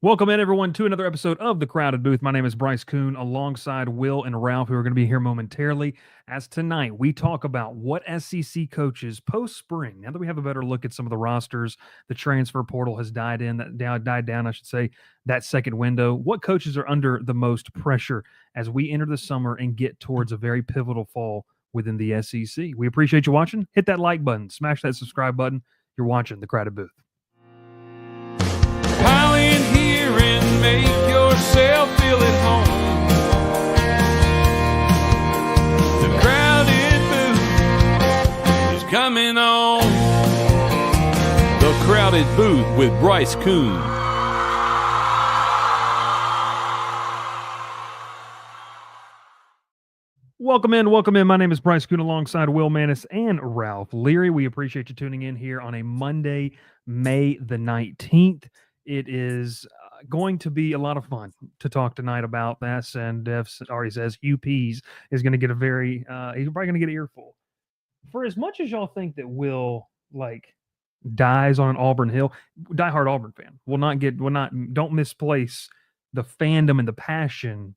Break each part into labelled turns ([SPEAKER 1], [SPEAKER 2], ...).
[SPEAKER 1] Welcome in, everyone, to another episode of The Crowded Booth. My name is Bryce Koon, alongside Will and Ralph, who are going to be here momentarily. As tonight, we talk about what SEC coaches post-spring, now that we have a better look at some of the rosters, the transfer portal has died down, I should say, that second window. What coaches are under the most pressure as we enter the summer and get towards a very pivotal fall within the SEC? We appreciate you watching. Hit that like button, smash that subscribe button. You're watching The Crowded Booth.
[SPEAKER 2] Pile in here and make yourself feel at home. The crowded booth is coming on. The Crowded Booth with Bryce Koon.
[SPEAKER 1] Welcome in. My name is Bryce Koon, alongside Will Manis and Ralph Leary. We appreciate you tuning in here on a Monday, May the 19th. It is going to be a lot of fun to talk tonight about this. And F already says Hugh Pease is going to get he's probably going to get an earful. For as much as y'all think that Will dies on an Auburn hill, diehard Auburn fan don't misplace the fandom and the passion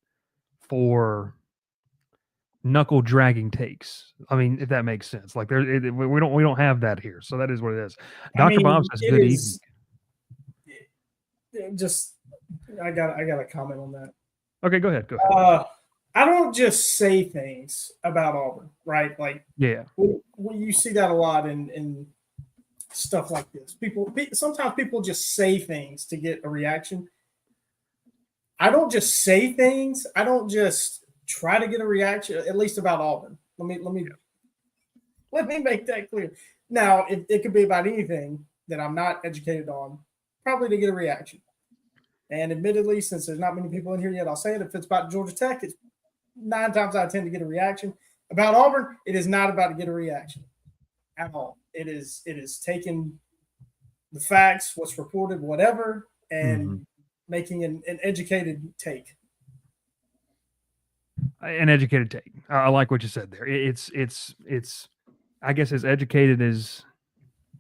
[SPEAKER 1] for knuckle dragging takes. I mean, if that makes sense. We don't have that here, so that is what it is. Dr. Bob says good evening.
[SPEAKER 3] I got a comment on that.
[SPEAKER 1] Okay, go ahead.
[SPEAKER 3] I don't just say things about Auburn, right? You see that a lot in stuff like this. Sometimes people just say things to get a reaction. I don't just say things. I don't just try to get a reaction, at least about Auburn. Let me make that clear. Now, it could be about anything that I'm not educated on, probably to get a reaction. And admittedly, since there's not many people in here yet, I'll say it. If it's about Georgia Tech, it's 9 times out of 10 to get a reaction. About Auburn, it is not about to get a reaction at all. It is taking the facts, what's reported, whatever, and making an educated take.
[SPEAKER 1] An educated take. I like what you said there. It's I guess as educated as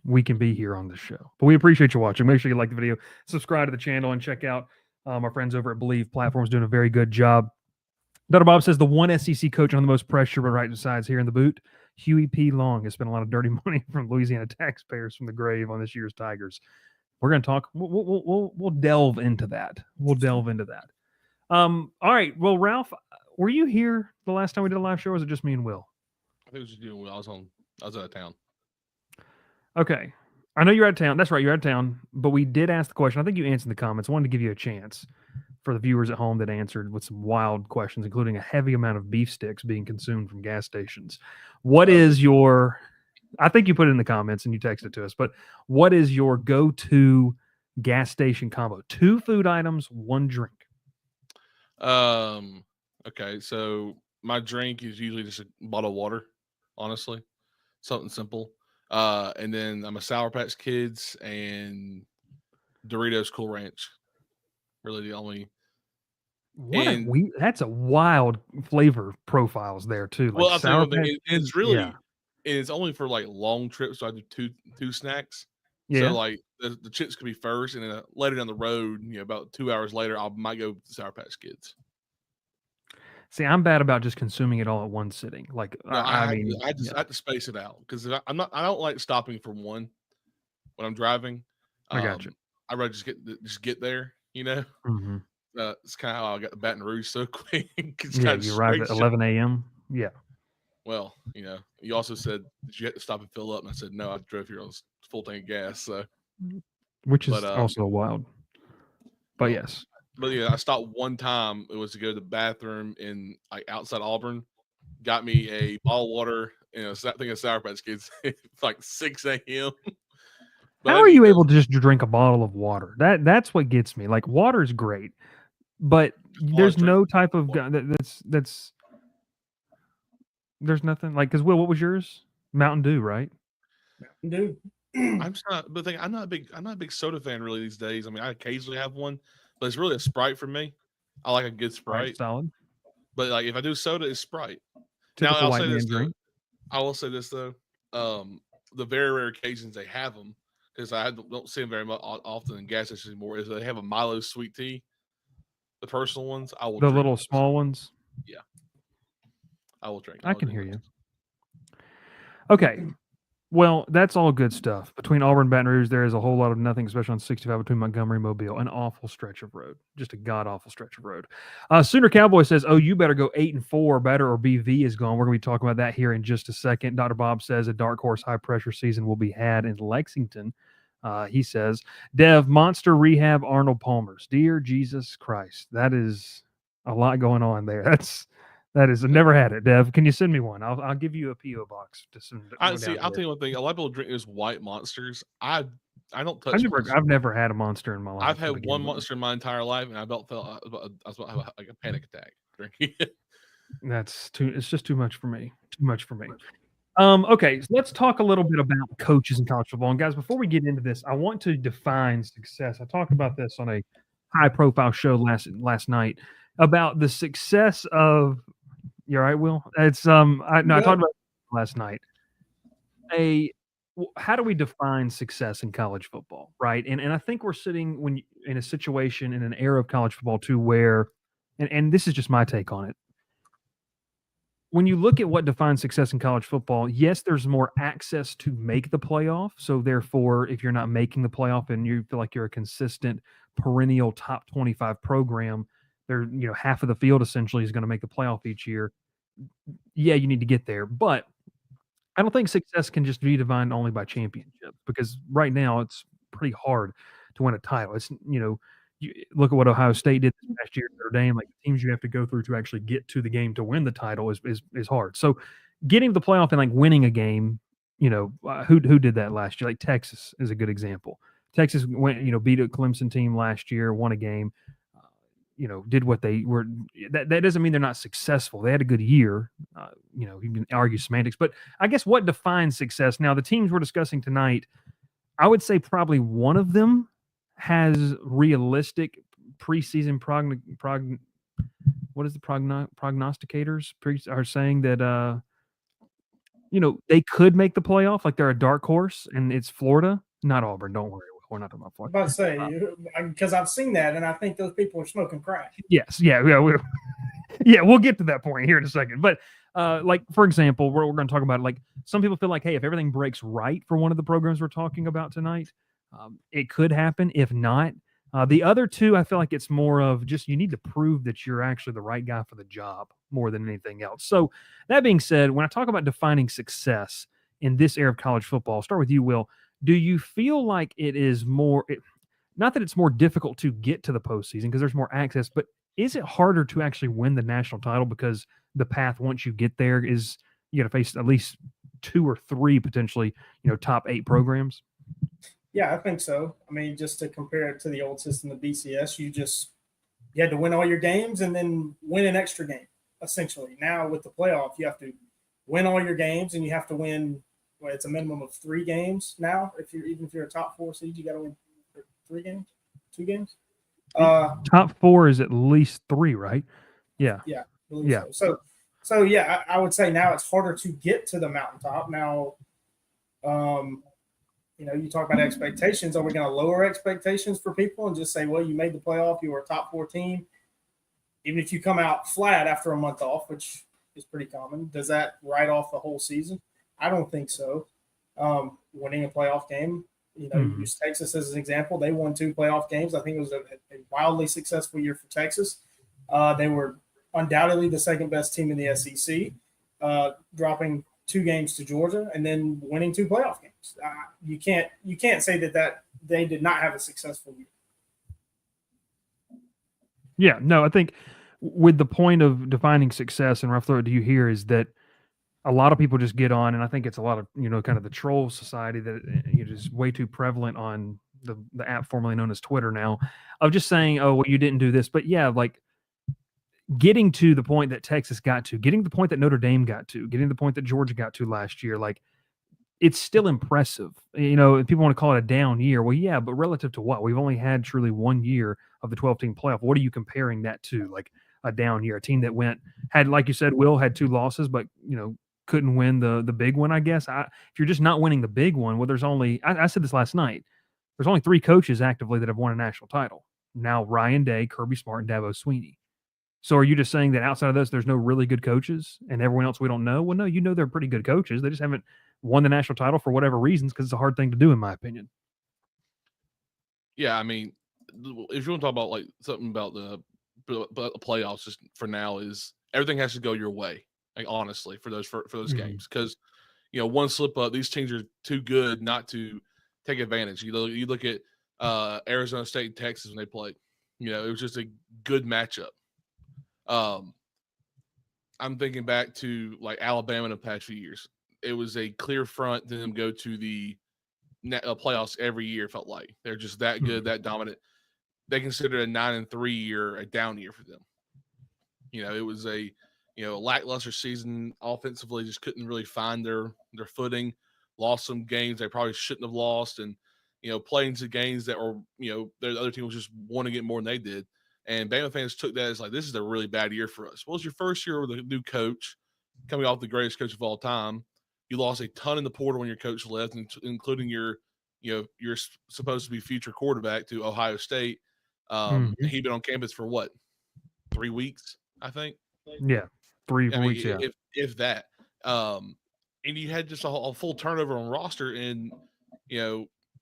[SPEAKER 1] we can be here on this show. But we appreciate you watching. Make sure you like the video, subscribe to the channel, and check out our friends over at Believe Platforms doing a very good job. Dr. Bob says the one SEC coach on the most pressure, but right besides here in the boot, Huey P. Long has spent a lot of dirty money from Louisiana taxpayers from the grave on this year's Tigers. We're going to talk. We'll delve into that. All right. Well, Ralph, were you here the last time we did a live show, or was it just me and Will?
[SPEAKER 4] I think it was just you and Will. I was out of town.
[SPEAKER 1] Okay. I know you're out of town. That's right. You're out of town. But we did ask the question. I think you answered in the comments. I wanted to give you a chance for the viewers at home that answered with some wild questions, including a heavy amount of beef sticks being consumed from gas stations. What is your, I think you put it in the comments and you texted it to us, but what is your go-to gas station combo? 2 food items, 1 drink.
[SPEAKER 4] Okay. So my drink is usually just a bottle of water, honestly. Something simple. And then I'm a Sour Patch Kids and Doritos Cool Ranch. Really the only.
[SPEAKER 1] That's a wild flavor profiles there too.
[SPEAKER 4] Well, I'll tell you it's really, it's only for like long trips. So I do two snacks. Yeah. So the chips could be first, and then later down the road, about 2 hours later, I might go to Sour Patch Kids.
[SPEAKER 1] See, I'm bad about just consuming it all at one sitting.
[SPEAKER 4] I have to space it out because I don't like stopping for one when I'm driving.
[SPEAKER 1] I got you.
[SPEAKER 4] I'd rather just get there.
[SPEAKER 1] Mm-hmm.
[SPEAKER 4] It's kind of how I got the Baton Rouge so quick.
[SPEAKER 1] You arrived at 11 a.m. Yeah.
[SPEAKER 4] Well, you also said that you had to stop and fill up, and I said no. I drove here on full tank of gas, so
[SPEAKER 1] which is also wild. But yes.
[SPEAKER 4] But yeah, I stopped one time. It was to go to the bathroom in outside Auburn. Got me a bottle of water and thing of Sour Patch Kids. It's 6 a.m.
[SPEAKER 1] How are you able to just drink a bottle of water? That's what gets me. Water is great, but there's no type of that's there's nothing because Will, what was yours? Mountain Dew, right?
[SPEAKER 3] Mountain Dew.
[SPEAKER 4] I'm not a big soda fan really these days. I mean, I occasionally have one. But it's really a Sprite for me. I like a good Sprite.
[SPEAKER 1] Solid.
[SPEAKER 4] But if I do soda, it's Sprite.
[SPEAKER 1] Typical
[SPEAKER 4] now I will say this though. The very rare occasions they have them, because I don't see them very much often in gas stations anymore. Is they have a Milo sweet tea, the personal ones. I will
[SPEAKER 1] The
[SPEAKER 4] drink
[SPEAKER 1] little
[SPEAKER 4] those.
[SPEAKER 1] small ones.
[SPEAKER 4] Yeah, I will drink.
[SPEAKER 1] I
[SPEAKER 4] I'll
[SPEAKER 1] can
[SPEAKER 4] drink
[SPEAKER 1] hear
[SPEAKER 4] those.
[SPEAKER 1] you. Okay. Well, that's all good stuff. Between Auburn and Baton Rouge, there is a whole lot of nothing, especially on 65 between Montgomery and Mobile. An awful stretch of road. Just a god-awful stretch of road. Sooner Cowboy says, oh, you better go 8-4, better, or BV is gone. We're going to be talking about that here in just a second. Dr. Bob says a dark horse high-pressure season will be had in Lexington. He says, Dev, Monster Rehab, Arnold Palmer's. Dear Jesus Christ, that is a lot going on there. That is, I've never had it, Dev. Can you send me one? I'll give you a PO box to send.
[SPEAKER 4] I see. I'll tell you one thing. A lot of people drink those white monsters. I don't touch.
[SPEAKER 1] I've never had a monster in my life.
[SPEAKER 4] I've had one monster in my entire life, and I felt I was about to have like a panic attack drinking it.
[SPEAKER 1] That's too. It's just too much for me. Too much for me. Okay, so let's talk a little bit about coaches in college football. And guys, before we get into this, I want to define success. I talked about this on a high-profile show last night about the success of. You're right, Will. It's I talked about it last night. How do we define success in college football, right? And I think we're sitting in a situation in an era of college football too where, and this is just my take on it. When you look at what defines success in college football, yes, there's more access to make the playoff. So therefore, if you're not making the playoff and you feel like you're a consistent, perennial top 25 program, half of the field essentially is going to make the playoff each year. Yeah, you need to get there. But I don't think success can just be defined only by championships, because right now it's pretty hard to win a title. It's, you look at what Ohio State did this past year at Notre Dame. Like, the teams you have to go through to actually get to the game to win the title is hard. So getting to the playoff and like winning a game, who did that last year? Like Texas is a good example. Texas went, beat a Clemson team last year, won a game. Did what they were. That doesn't mean they're not successful. They had a good year. You can argue semantics, but I guess what defines success? Now, the teams we're discussing tonight, I would say probably one of them has realistic preseason what is the prognosticators are saying that they could make the playoff, like they're a dark horse, and it's Florida, not Auburn. Don't worry. We're not talking about Florida.
[SPEAKER 3] I'm about to say, because I've seen that, and I think those people are smoking crack.
[SPEAKER 1] Yes, yeah, we'll get to that point here in a second. But like, for example, we're going to talk about, like, some people feel like, hey, if everything breaks right for one of the programs we're talking about tonight, it could happen. If not, the other two, I feel like it's more of just you need to prove that you're actually the right guy for the job more than anything else. So that being said, when I talk about defining success in this era of college football, I'll start with you, Will. Do you feel like it is not that it's more difficult to get to the postseason because there's more access, but is it harder to actually win the national title because the path once you get there is you got to face at least 2 or 3 potentially, top 8 programs?
[SPEAKER 3] Yeah, I think so. I mean, just to compare it to the old system of BCS, you had to win all your games and then win an extra game, essentially. Now with the playoff, you have to win all your games and you have to win. Well, it's a minimum of 3 games now. Even if you're a top 4 seed, you got to win 3 games, 2 games.
[SPEAKER 1] Top 4 is at least 3, right? Yeah.
[SPEAKER 3] Yeah. Yeah. So yeah, I would say now it's harder to get to the mountaintop. Now, you talk about expectations. Are we going to lower expectations for people and just say, well, you made the playoff, you were a top 4 team, even if you come out flat after a month off, which is pretty common? Does that write off the whole season? I don't think so. Winning a playoff game, you use Texas as an example. They won 2 playoff games. I think it was a wildly successful year for Texas. They were undoubtedly the second best team in the SEC, dropping 2 games to Georgia and then winning 2 playoff games. You can't say that they did not have a successful year.
[SPEAKER 1] Yeah, no, I think with the point of defining success, and Rough Throat, do you hear is that a lot of people just get on, and I think it's a lot of, kind of the troll society that is way too prevalent on the app formerly known as Twitter now, of just saying, oh, well, you didn't do this. But yeah, like getting to the point that Texas got to, getting to the point that Notre Dame got to, getting to the point that Georgia got to last year, like, it's still impressive. People want to call it a down year. Well, yeah, but relative to what? We've only had truly 1 year of the 12-team playoff. What are you comparing that to? Like a down year, a team that had, like you said, Will, had 2 losses, but, couldn't win the big one, I guess. If you're just not winning the big one, well, there's only I said this last night. There's only 3 coaches actively that have won a national title. Now Ryan Day, Kirby Smart, and Dabo Swinney. So are you just saying that outside of this, there's no really good coaches and everyone else we don't know? Well, no, they're pretty good coaches. They just haven't won the national title for whatever reasons because it's a hard thing to do, in my opinion.
[SPEAKER 4] Yeah, I mean, if you want to talk about like something about the playoffs, just for now, is everything has to go your way. Like honestly, for those games, because one slip up, these teams are too good not to take advantage. You look at Arizona State and Texas when they played. It was just a good matchup. I'm thinking back to like Alabama in the past few years. It was a clear front to them go to the playoffs every year. Felt like they're just that good, that dominant. They considered a 9-3 year a down year for them. It was a lackluster season offensively. Just couldn't really find their footing. Lost some games they probably shouldn't have lost, and playing to games that were the other team was just wanting it more than they did. And Bama fans took that as like, this is a really bad year for us. Well, it's your first year with a new coach, coming off the greatest coach of all time. You lost a ton in the portal when your coach left, including your supposed to be future quarterback to Ohio State. He'd been on campus for what, 3 weeks, I think.
[SPEAKER 1] Yeah, 3 weeks. Yeah,
[SPEAKER 4] if that. And you had just a full turnover on roster, and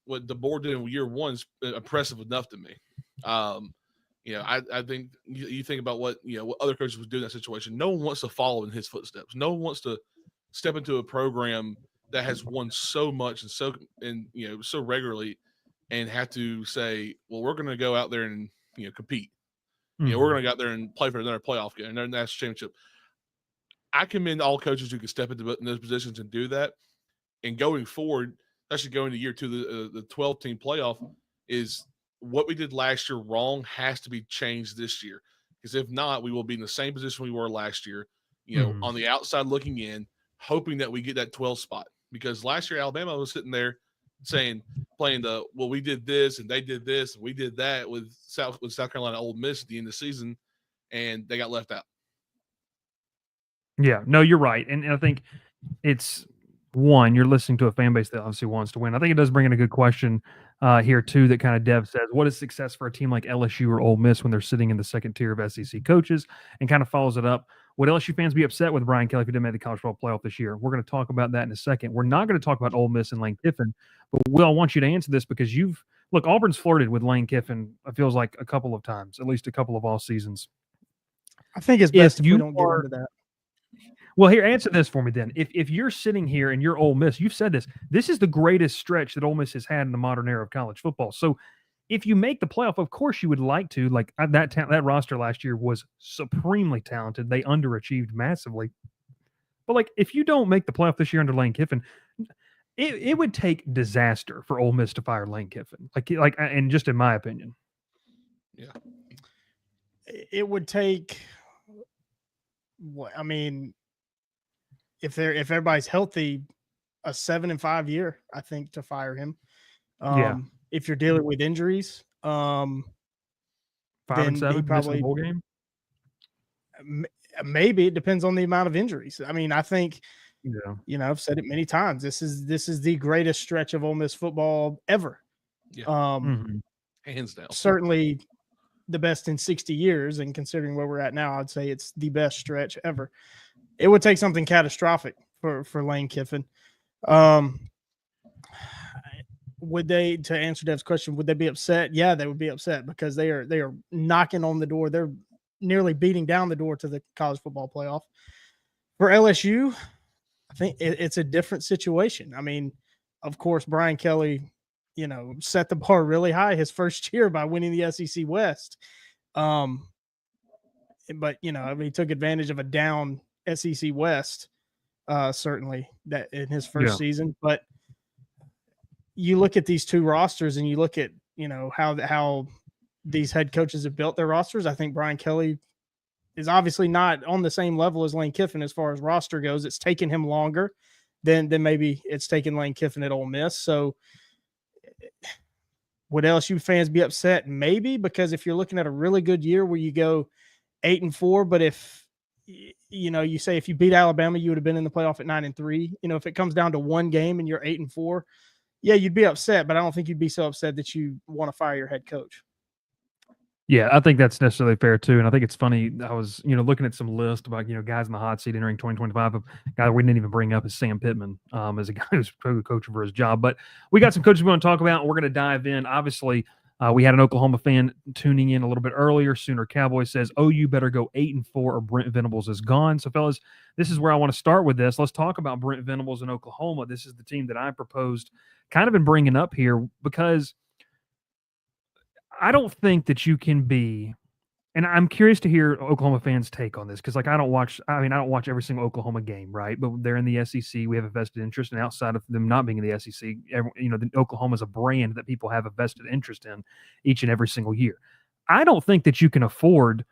[SPEAKER 4] what the board did in year one is impressive enough to me. I think you think about what other coaches would do in that situation. No one wants to follow in his footsteps. No one wants to step into a program that has won so much and so regularly, and have to say, well, we're going to go out there and compete. We're going to go out there and play for another playoff game, another national championship. I commend all coaches who can step into those positions and do that. And going forward, especially going to year 2, the 12-team playoff, is what we did last year wrong has to be changed this year. Because if not, we will be in the same position we were last year, on the outside looking in, hoping that we get that 12 spot. Because last year, Alabama was sitting there playing we did this and they did this and we did that with South Carolina Ole Miss at the end of the season, and they got left out.
[SPEAKER 1] Yeah, no, you're right. And I think it's one, you're listening to a fan base that obviously wants to win. I think it does bring in a good question here too that kind of Dev says, what is success for a team like LSU or Ole Miss when they're sitting in the second tier of SEC coaches? And kind of follows it up. Would LSU fans be upset with Brian Kelly if he didn't make the college football playoff this year? We're going to talk about that in a second. We're not going to talk about Ole Miss and Lane Kiffin, but Will, I want you to answer this because Auburn's flirted with Lane Kiffin, it feels like a couple of times, at least a couple of all seasons.
[SPEAKER 5] I think it's best if we don't get into that.
[SPEAKER 1] Well, here, answer this for me then. If you're sitting here and you're Ole Miss, you've said this is the greatest stretch that Ole Miss has had in the modern era of college football. So if you make the playoff, of course you would like to. Like that roster last year was supremely talented. They underachieved massively. But like if you don't make the playoff this year under Lane Kiffin, it would take disaster for Ole Miss to fire Lane Kiffin. Like, and just in my opinion.
[SPEAKER 4] Yeah.
[SPEAKER 5] It would take if everybody's healthy, a 7-5 year, I think, to fire him. If you're dealing with injuries,
[SPEAKER 1] 5-7, he probably bowl game.
[SPEAKER 5] Maybe it depends on the amount of injuries. I mean, I think, I've said it many times. This is the greatest stretch of Ole Miss football ever.
[SPEAKER 4] Yeah. Hands down.
[SPEAKER 5] Certainly the best in 60 years. And considering where we're at now, I'd say it's the best stretch ever. It would take something catastrophic for Lane Kiffin. Would they, to answer Dev's question, would they be upset? Yeah, they would be upset because they are knocking on the door. They're nearly beating down the door to the college football playoff. For LSU, I think it's a different situation. I mean, of course, Brian Kelly, set the bar really high his first year by winning the SEC West. But, he took advantage of a down SEC West, certainly that in his first season. But you look at these two rosters and you look at, how these head coaches have built their rosters. I think Brian Kelly is obviously not on the same level as Lane Kiffin as far as roster goes. It's taken him longer than maybe it's taken Lane Kiffin at Ole Miss. So would LSU fans be upset? Maybe, because if you're looking at a really good year where you go 8-4, but if you say if you beat Alabama, you would have been in the playoff at 9-3. If it comes down to one game and you're 8-4, yeah, you'd be upset, but I don't think you'd be so upset that you want to fire your head coach.
[SPEAKER 1] Yeah, I think that's necessarily fair too, and I think it's funny. I was, looking at some list about guys in the hot seat entering 2025. A guy we didn't even bring up is Sam Pittman, as a guy who's coaching for his job. But we got some coaches we want to talk about, and we're going to dive in. Obviously, we had an Oklahoma fan tuning in a little bit earlier. Sooner Cowboy says, "Oh, you better go 8-4, or Brent Venables is gone." So, fellas, this is where I want to start with this. Let's talk about Brent Venables in Oklahoma. This is the team that I proposed, kind of been bringing up here because I don't think that you can be. And I'm curious to hear Oklahoma fans' take on this because, I don't watch every single Oklahoma game, right? But they're in the SEC. We have a vested interest, and outside of them not being in the SEC, Oklahoma is a brand that people have a vested interest in each and every single year. I don't think that you can afford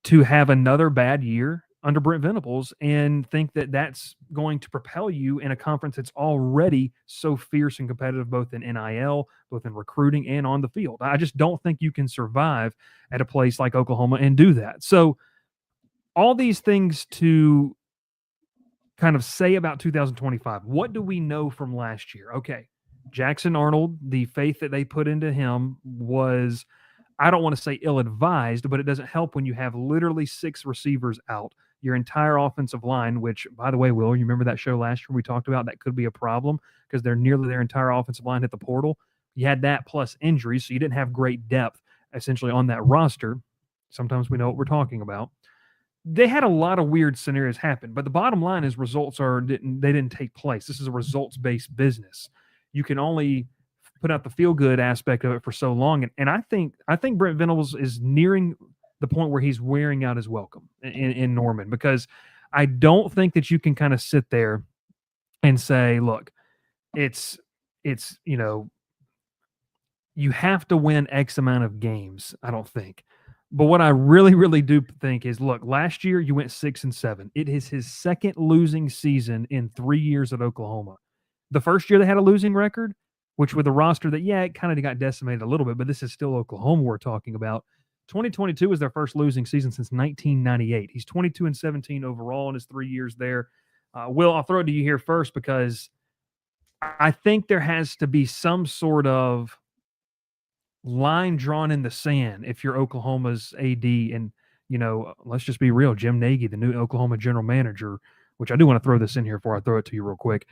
[SPEAKER 1] to have another bad year under Brent Venables and think that that's going to propel you in a conference that's already so fierce and competitive, both in NIL, both in recruiting and on the field. I just don't think you can survive at a place like Oklahoma and do that. So all these things to kind of say about 2025, what do we know from last year? Okay, Jackson Arnold, the faith that they put into him was, I don't want to say ill-advised, but it doesn't help when you have literally 6 receivers out. Your entire offensive line, which, by the way, Will, you remember that show last year we talked about that could be a problem because nearly their entire offensive line hit the portal. You had that plus injuries, so you didn't have great depth essentially on that roster. Sometimes we know what we're talking about. They had a lot of weird scenarios happen, but the bottom line is results didn't take place. This is a results-based business. You can only put out the feel-good aspect of it for so long, and I think Brent Venables is nearing the point where he's wearing out his welcome in Norman, because I don't think that you can kind of sit there and say, look, it's you have to win X amount of games. I don't think. But what I really, really do think is, look, last year you went 6-7. It is his second losing season in 3 years at Oklahoma. The first year they had a losing record, which with a roster that, it kind of got decimated a little bit, but this is still Oklahoma we're talking about. 2022 was their first losing season since 1998. He's 22-17 overall in his 3 years there. Will, I'll throw it to you here first because I think there has to be some sort of line drawn in the sand if you're Oklahoma's AD. And, let's just be real, Jim Nagy, the new Oklahoma general manager, which I do want to throw this in here before I throw it to you real quick.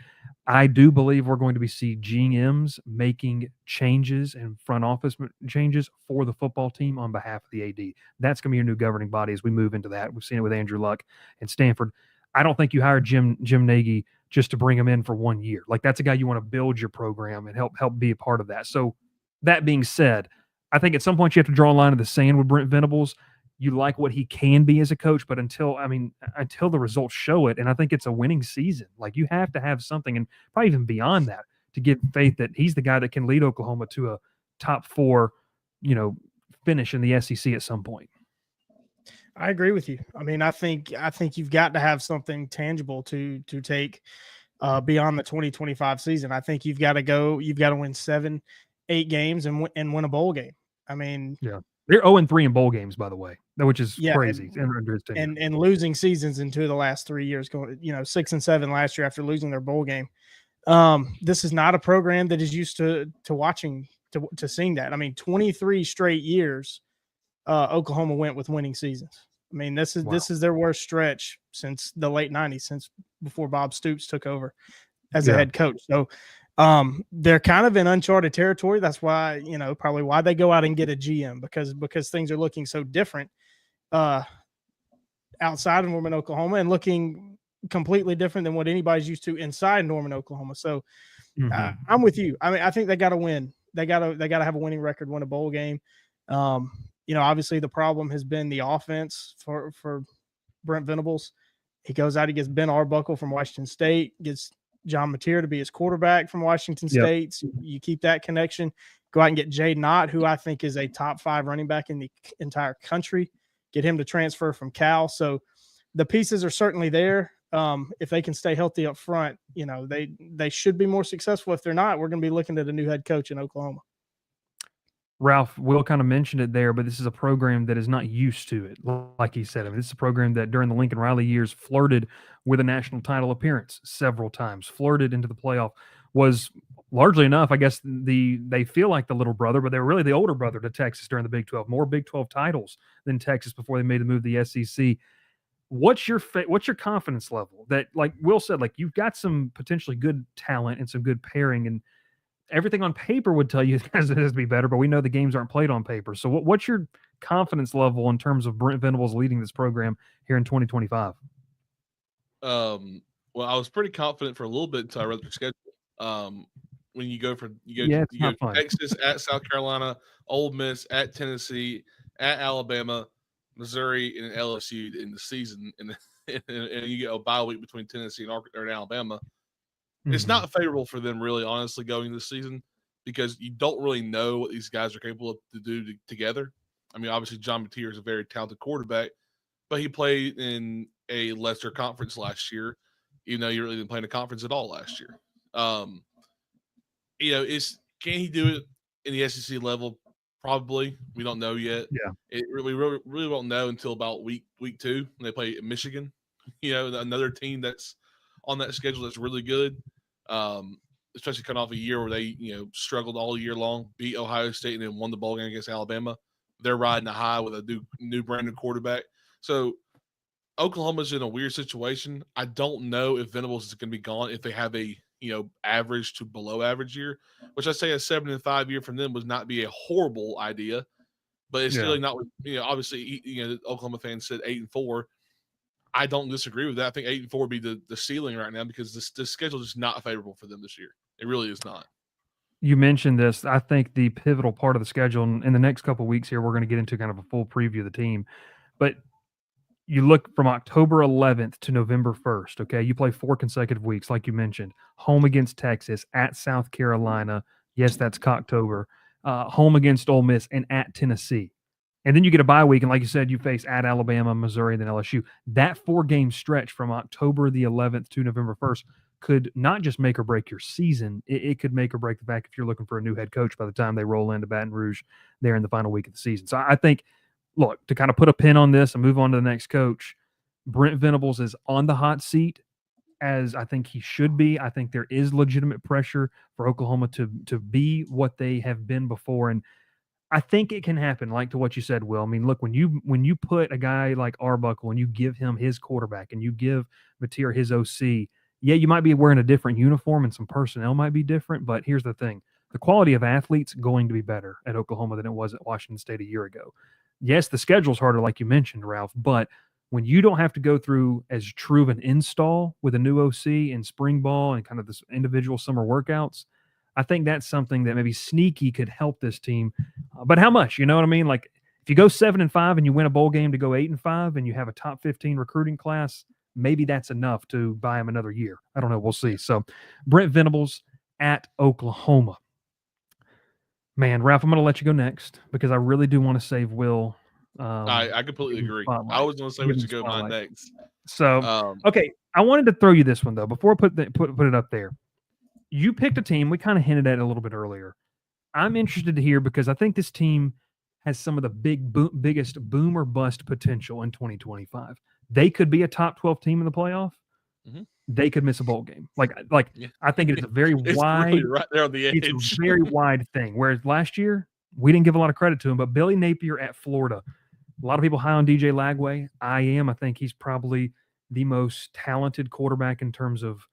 [SPEAKER 1] I do believe we're going to be seeing GMs making changes and front office changes for the football team on behalf of the AD. That's going to be your new governing body as we move into that. We've seen it with Andrew Luck and Stanford. I don't think you hire Jim Nagy just to bring him in for 1 year. Like, that's a guy you want to build your program and help be a part of that. So that being said, I think at some point you have to draw a line in the sand with Brent Venables. You like what he can be as a coach, but until the results show it, and I think it's a winning season. Like, you have to have something, and probably even beyond that, to give faith that he's the guy that can lead Oklahoma to a top 4, finish in the SEC at some point.
[SPEAKER 5] I agree with you. I think you've got to have something tangible to take beyond the 2025 season. I think you've got to win 7-8 games and win a bowl game.
[SPEAKER 1] Yeah. They're 0-3 in bowl games, by the way, which is crazy.
[SPEAKER 5] And losing seasons in 2 of the last 3 years, going 6-7 last year after losing their bowl game. This is not a program that is used to watching to seeing that. 23 straight years, Oklahoma went with winning seasons. This is their worst stretch since the late 90s, since before Bob Stoops took over as a head coach. So they're kind of in uncharted territory. That's why, probably why they go out and get a GM, because things are looking so different outside of Norman, Oklahoma, and looking completely different than what anybody's used to inside Norman, Oklahoma. So I'm with you. I think they got to win. They got to have a winning record, win a bowl game. Obviously the problem has been the offense for Brent Venables. He goes out, he gets Ben Arbuckle from Washington State, gets John Mateer to be his quarterback from Washington State. So you keep that connection. Go out and get Jay Knott, who I think is a top 5 running back in the entire country. Get him to transfer from Cal. So the pieces are certainly there. If they can stay healthy up front, they should be more successful. If they're not, we're going to be looking at a new head coach in Oklahoma.
[SPEAKER 1] Ralph, Will kind of mentioned it there, but this is a program that is not used to it. Like he said, I mean, this is a program that during the Lincoln Riley years flirted with a national title appearance several times, flirted into the playoff, was largely enough, I guess, they feel like the little brother, but they were really the older brother to Texas during the Big 12. More Big 12 titles than Texas before they made the move to the SEC. What's your confidence level that, like Will said, like you've got some potentially good talent and some good pairing, and everything on paper would tell you it has to be better, but we know the games aren't played on paper. So what's your confidence level in terms of Brent Venables leading this program here in 2025?
[SPEAKER 4] Well, I was pretty confident for a little bit until I read their schedule. When you go Texas at South Carolina, Ole Miss at Tennessee, at Alabama, Missouri, and LSU in the season, and you get a bye week between Tennessee and Alabama. It's not favorable for them, really, honestly, going this season because you don't really know what these guys are capable of to do together. I mean, obviously, John Mateer is a very talented quarterback, but he played in a lesser conference last year, even though he really didn't play in a conference at all last year. Can he do it in the SEC level? Probably. We don't know yet.
[SPEAKER 1] Yeah.
[SPEAKER 4] We really won't know until about week 2 when they play Michigan. Another team that's on that schedule that's really good. Especially coming off a year where they, struggled all year long, beat Ohio State, and then won the bowl game against Alabama. They're riding a high with a new brand new quarterback. So Oklahoma's in a weird situation. I don't know if Venables is going to be gone if they have a average to below average year, which I say a 7-5 year from them would not be a horrible idea, but it's still not. Obviously, Oklahoma fans said 8-4. I don't disagree with that. I think 8-4 would be the ceiling right now because the schedule is not favorable for them this year. It really is not.
[SPEAKER 1] You mentioned this. I think the pivotal part of the schedule in the next couple of weeks here, we're going to get into kind of a full preview of the team, but you look from October 11th to November 1st, okay? You play 4 consecutive weeks, like you mentioned. Home against Texas, at South Carolina. Yes, that's Cocktober. Home against Ole Miss, and at Tennessee. And then you get a bye week, and like you said, you face at Alabama, Missouri, and then LSU. That 4-game stretch from October the 11th to November 1st could not just make or break your season. It could make or break the back if you're looking for a new head coach by the time they roll into Baton Rouge there in the final week of the season. So I think – look, to kind of put a pin on this and move on to the next coach, Brent Venables is on the hot seat as I think he should be. I think there is legitimate pressure for Oklahoma to be what they have been before. And I think it can happen, like to what you said, Will. I mean, look, when you put a guy like Arbuckle and you give him his quarterback and you give Mateer his OC, yeah, you might be wearing a different uniform and some personnel might be different, but here's the thing. The quality of athletes going to be better at Oklahoma than it was at Washington State a year ago. Yes, the schedule's harder, like you mentioned, Ralph, but when you don't have to go through as true of an install with a new OC and spring ball and kind of this individual summer workouts, I think that's something that maybe sneaky could help this team. But how much? You know what I mean? Like if you go 7-5 and you win a bowl game to go 8-5 and you have a top 15 recruiting class, maybe that's enough to buy him another year. I don't know. We'll see. So Brent Venables at Oklahoma. Man, Ralph, I'm going to let you go next because I really do want to save Will.
[SPEAKER 4] I completely agree. I was going to say we should go mine next.
[SPEAKER 1] So, okay, I wanted to throw you this one though before I put it up there. You picked a team. We kind of hinted at it a little bit earlier. I'm interested to hear because I think this team has some of the biggest boom or bust potential in 2025. They could be a top 12 team in the playoff. Mm-hmm. They could miss a bowl game. I think it's a very wide,
[SPEAKER 4] really right there on the edge.
[SPEAKER 1] It's a very wide thing. Whereas last year, we didn't give a lot of credit to him, but Billy Napier at Florida, a lot of people high on DJ Lagway. I am. I think he's probably the most talented quarterback in terms of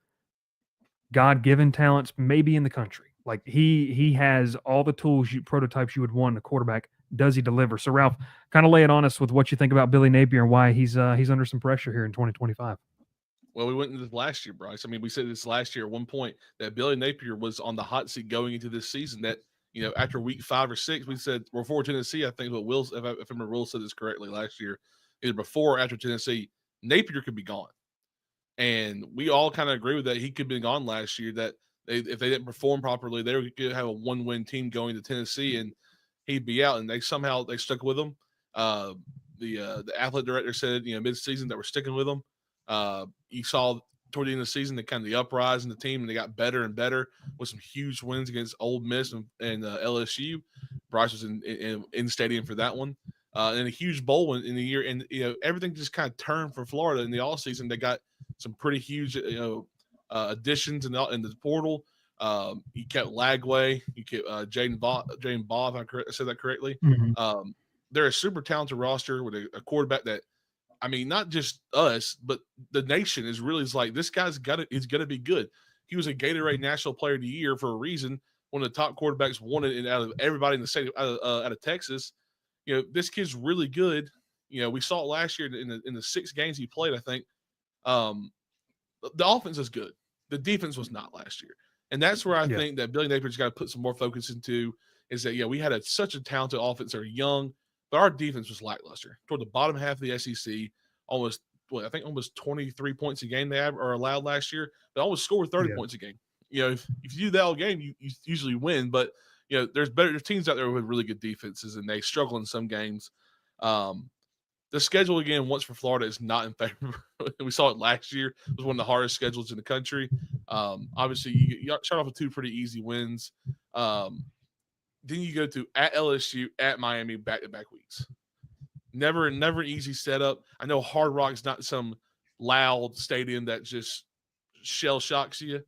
[SPEAKER 1] God-given talents, maybe in the country. Like he has all the tools, prototypes you would want in a quarterback. Does he deliver? So Ralph, kind of lay it on us with what you think about Billy Napier and why he's under some pressure here in 2025.
[SPEAKER 4] Well, we went into this last year, Bryce. I mean, we said this last year at one point that Billy Napier was on the hot seat going into this season. That after week 5 or 6, we said before Tennessee. I think what Will, if I remember, Will said this correctly last year, either before or after Tennessee, Napier could be gone, and we all kind of agree with that. He could be gone last year. That if they didn't perform properly, they could have a 1-win team going to Tennessee, and he'd be out. And they stuck with him. The athletic director said mid-season that we're sticking with him. You saw toward the end of the season the uprise in the team, and they got better and better with some huge wins against Ole Miss and LSU. Bryce was in stadium for that one. And a huge bowl in the year, and everything just kind of turned for Florida in the all season. They got some pretty huge additions in the portal. You kept Lagway, you kept Jaden Bob, if I said that correctly.
[SPEAKER 1] Mm-hmm.
[SPEAKER 4] They're a super talented roster with a quarterback that, I mean, not just us, but the nation is really like, this guy's he's gonna be good. He was a Gatorade National Player of the Year for a reason. One of the top quarterbacks wanted out of everybody in the state out of Texas. This kid's really good. We saw it last year in the 6 games he played. I think the offense is good. The defense was not last year, and that's where I think that Billy Napier's got to put some more focus into. Is that we had such a talented offense. They're young, but our defense was lackluster toward the bottom half of the SEC. Almost 23 points a game they are allowed last year. They almost scored 30 points a game. If you do that all game, you usually win. But there's teams out there with really good defenses, and they struggle in some games. The schedule again, once for Florida, is not in favor. We saw it last year. It was one of the hardest schedules in the country. Obviously, you start off with 2 pretty easy wins. Then you go to at LSU, at Miami, back-to-back weeks. Never easy setup. I know Hard Rock's not some loud stadium that just shell shocks you,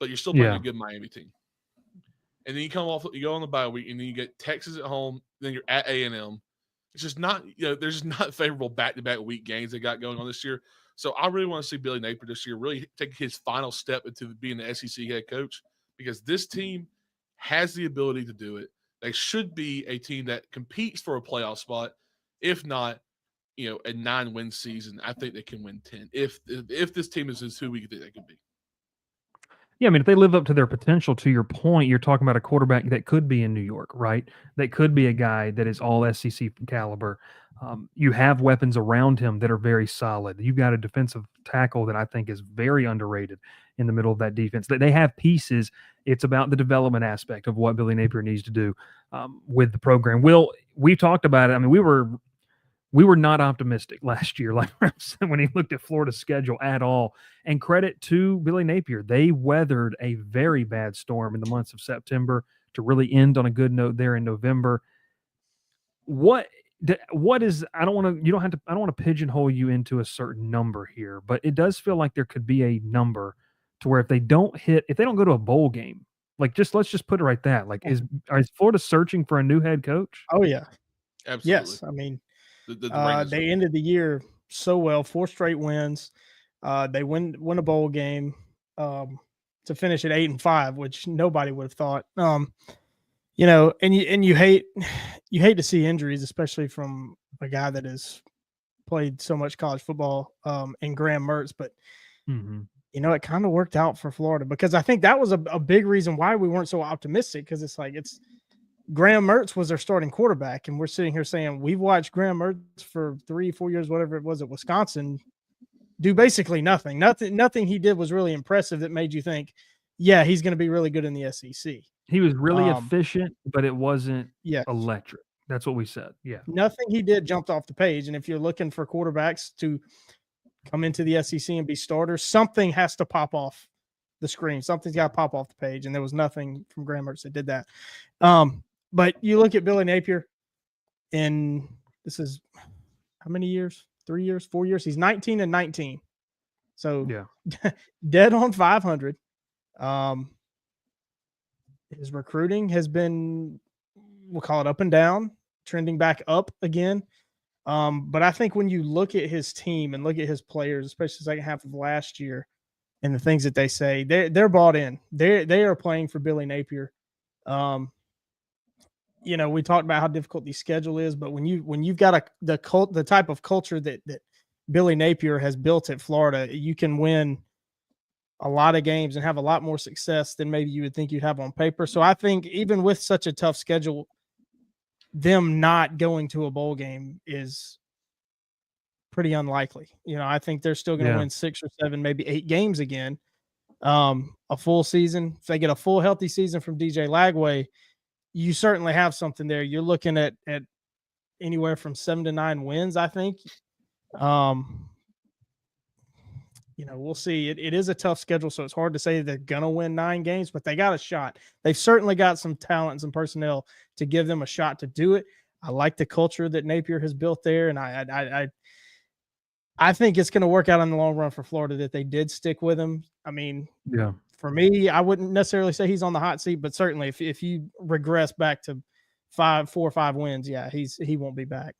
[SPEAKER 4] but you're still playing a good Miami team. And then you go on the bye week, and then you get Texas at home. Then you're at A&M. It's just not, there's just not favorable back-to-back week games they got going on this year. So I really want to see Billy Napier this year really take his final step into being the SEC head coach, because this team has the ability to do it. They should be a team that competes for a playoff spot. If not, a 9-win season, I think they can win 10. If this team is who we think they could be.
[SPEAKER 1] Yeah, I mean, if they live up to their potential, to your point, you're talking about a quarterback that could be in New York, right? That could be a guy that is all SEC caliber. You have weapons around him that are very solid. You've got a defensive tackle that I think is very underrated in the middle of that defense. They have pieces. It's about the development aspect of what Billy Napier needs to do with the program. We talked about it. I mean, we were not optimistic last year, like when he looked at Florida's schedule at all. And credit to Billy Napier. They weathered a very bad storm in the months of September to really end on a good note there in November. What is, I don't want to pigeonhole you into a certain number here, but it does feel like there could be a number to where if they don't go to a bowl game, like let's just put it right that, like, is Florida searching for a new head coach?
[SPEAKER 5] Oh yeah.
[SPEAKER 4] Absolutely.
[SPEAKER 5] Yes. I mean,
[SPEAKER 4] the
[SPEAKER 5] they ended the year so well, 4 straight wins. They win a bowl game to finish at 8-5, which nobody would have thought. And you hate to see injuries, especially from a guy that has played so much college football in Graham Mertz. But it kind of worked out for Florida, because I think that was a big reason why we weren't so optimistic, because it's Graham Mertz was their starting quarterback, and we're sitting here saying we've watched Graham Mertz for 3-4 years, whatever it was, at Wisconsin, do basically nothing. Nothing he did was really impressive that made you think, yeah, he's going to be really good in the SEC.
[SPEAKER 1] He was really efficient, but it wasn't electric. That's what we said. Yeah.
[SPEAKER 5] Nothing he did jumped off the page. And if you're looking for quarterbacks to come into the SEC and be starters, something has to pop off the screen. Something's got to pop off the page. And there was nothing from Graham Mertz that did that. But you look at Billy Napier, and this is how many years? 3 years, 4 years? He's 19-19. So dead on 500. His recruiting has been, we'll call it up and down, trending back up again. But I think when you look at his team and look at his players, especially the second half of last year, and the things that they say, they're bought in. They are playing for Billy Napier. We talked about how difficult the schedule is, but when you've got the type of culture that Billy Napier has built at Florida, you can win a lot of games and have a lot more success than maybe you would think you'd have on paper. So I think even with such a tough schedule, them not going to a bowl game is pretty unlikely. I think they're still going to win 6 or 7, maybe 8 games again. A full season, if they get a full healthy season from DJ Lagway, you certainly have something there. You're looking at anywhere from 7 to 9 wins, I think. we'll see. It is a tough schedule, so it's hard to say they're going to win 9 games, but they got a shot. They've certainly got some talent and some personnel to give them a shot to do it. I like the culture that Napier has built there, and I think it's going to work out in the long run for Florida that they did stick with him. I mean,
[SPEAKER 1] yeah.
[SPEAKER 5] For me, I wouldn't necessarily say he's on the hot seat, but certainly if you regress back to 4 or 5 wins, yeah, he won't be back.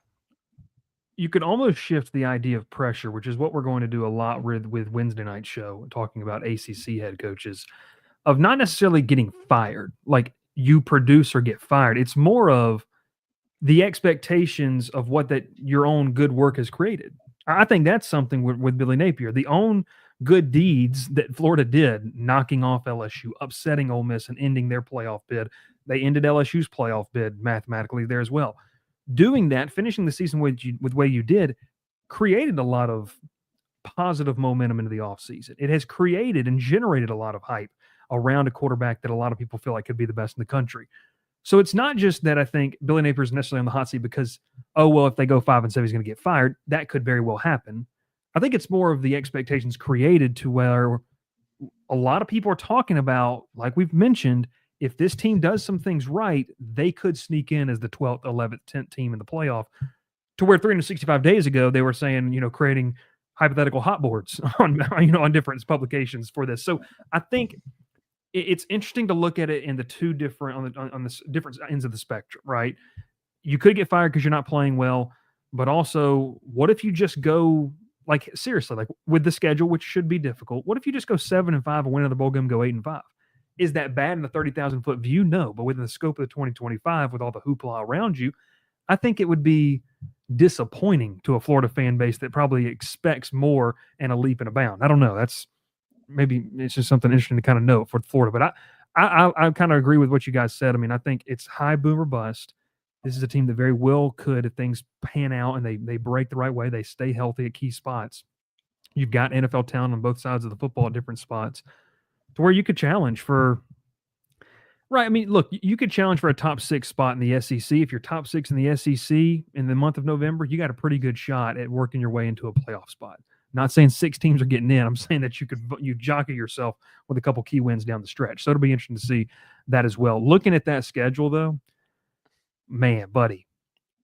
[SPEAKER 1] You could almost shift the idea of pressure, which is what we're going to do a lot with Wednesday night show, talking about ACC head coaches, of not necessarily getting fired, like you produce or get fired. It's more of the expectations of what that your own good work has created. I think that's something with Billy Napier. The own good deeds that Florida did, knocking off LSU, upsetting Ole Miss, and ending their playoff bid. They ended LSU's playoff bid mathematically there as well. Doing that, finishing the season with the way you did, created a lot of positive momentum into the offseason. It has created and generated a lot of hype around a quarterback that a lot of people feel like could be the best in the country. So it's not just that I think Billy Napier is necessarily on the hot seat because, if they go 5-7, he's going to get fired. That could very well happen. I think it's more of the expectations created to where a lot of people are talking about, like we've mentioned, if this team does some things right, they could sneak in as the 12th, 11th, 10th team in the playoff, to where 365 days ago they were saying, creating hypothetical hot boards on different publications for this. So I think it's interesting to look at it in the two different on the different ends of the spectrum, right? You could get fired because you're not playing well, but also, what if you just go seriously, with the schedule, which should be difficult? What if you just go 7-5 and win another bowl game, go 8-5? Is that bad in the 30,000-foot view? No, but within the scope of the 2025, with all the hoopla around you, I think it would be disappointing to a Florida fan base that probably expects more and a leap and a bound. I don't know. Maybe it's just something interesting to kind of note for Florida. But I kind of agree with what you guys said. I mean, I think it's high boom or bust. This is a team that very well could, if things pan out and they break the right way, they stay healthy at key spots. You've got NFL talent on both sides of the football at different spots to where you could challenge for – right, I mean, look, you could challenge for a top 6 spot in the SEC. If you're top 6 in the SEC in the month of November, you got a pretty good shot at working your way into a playoff spot. Not saying 6 teams are getting in. I'm saying that you jockey yourself with a couple key wins down the stretch. So it'll be interesting to see that as well. Looking at that schedule, though, man, buddy,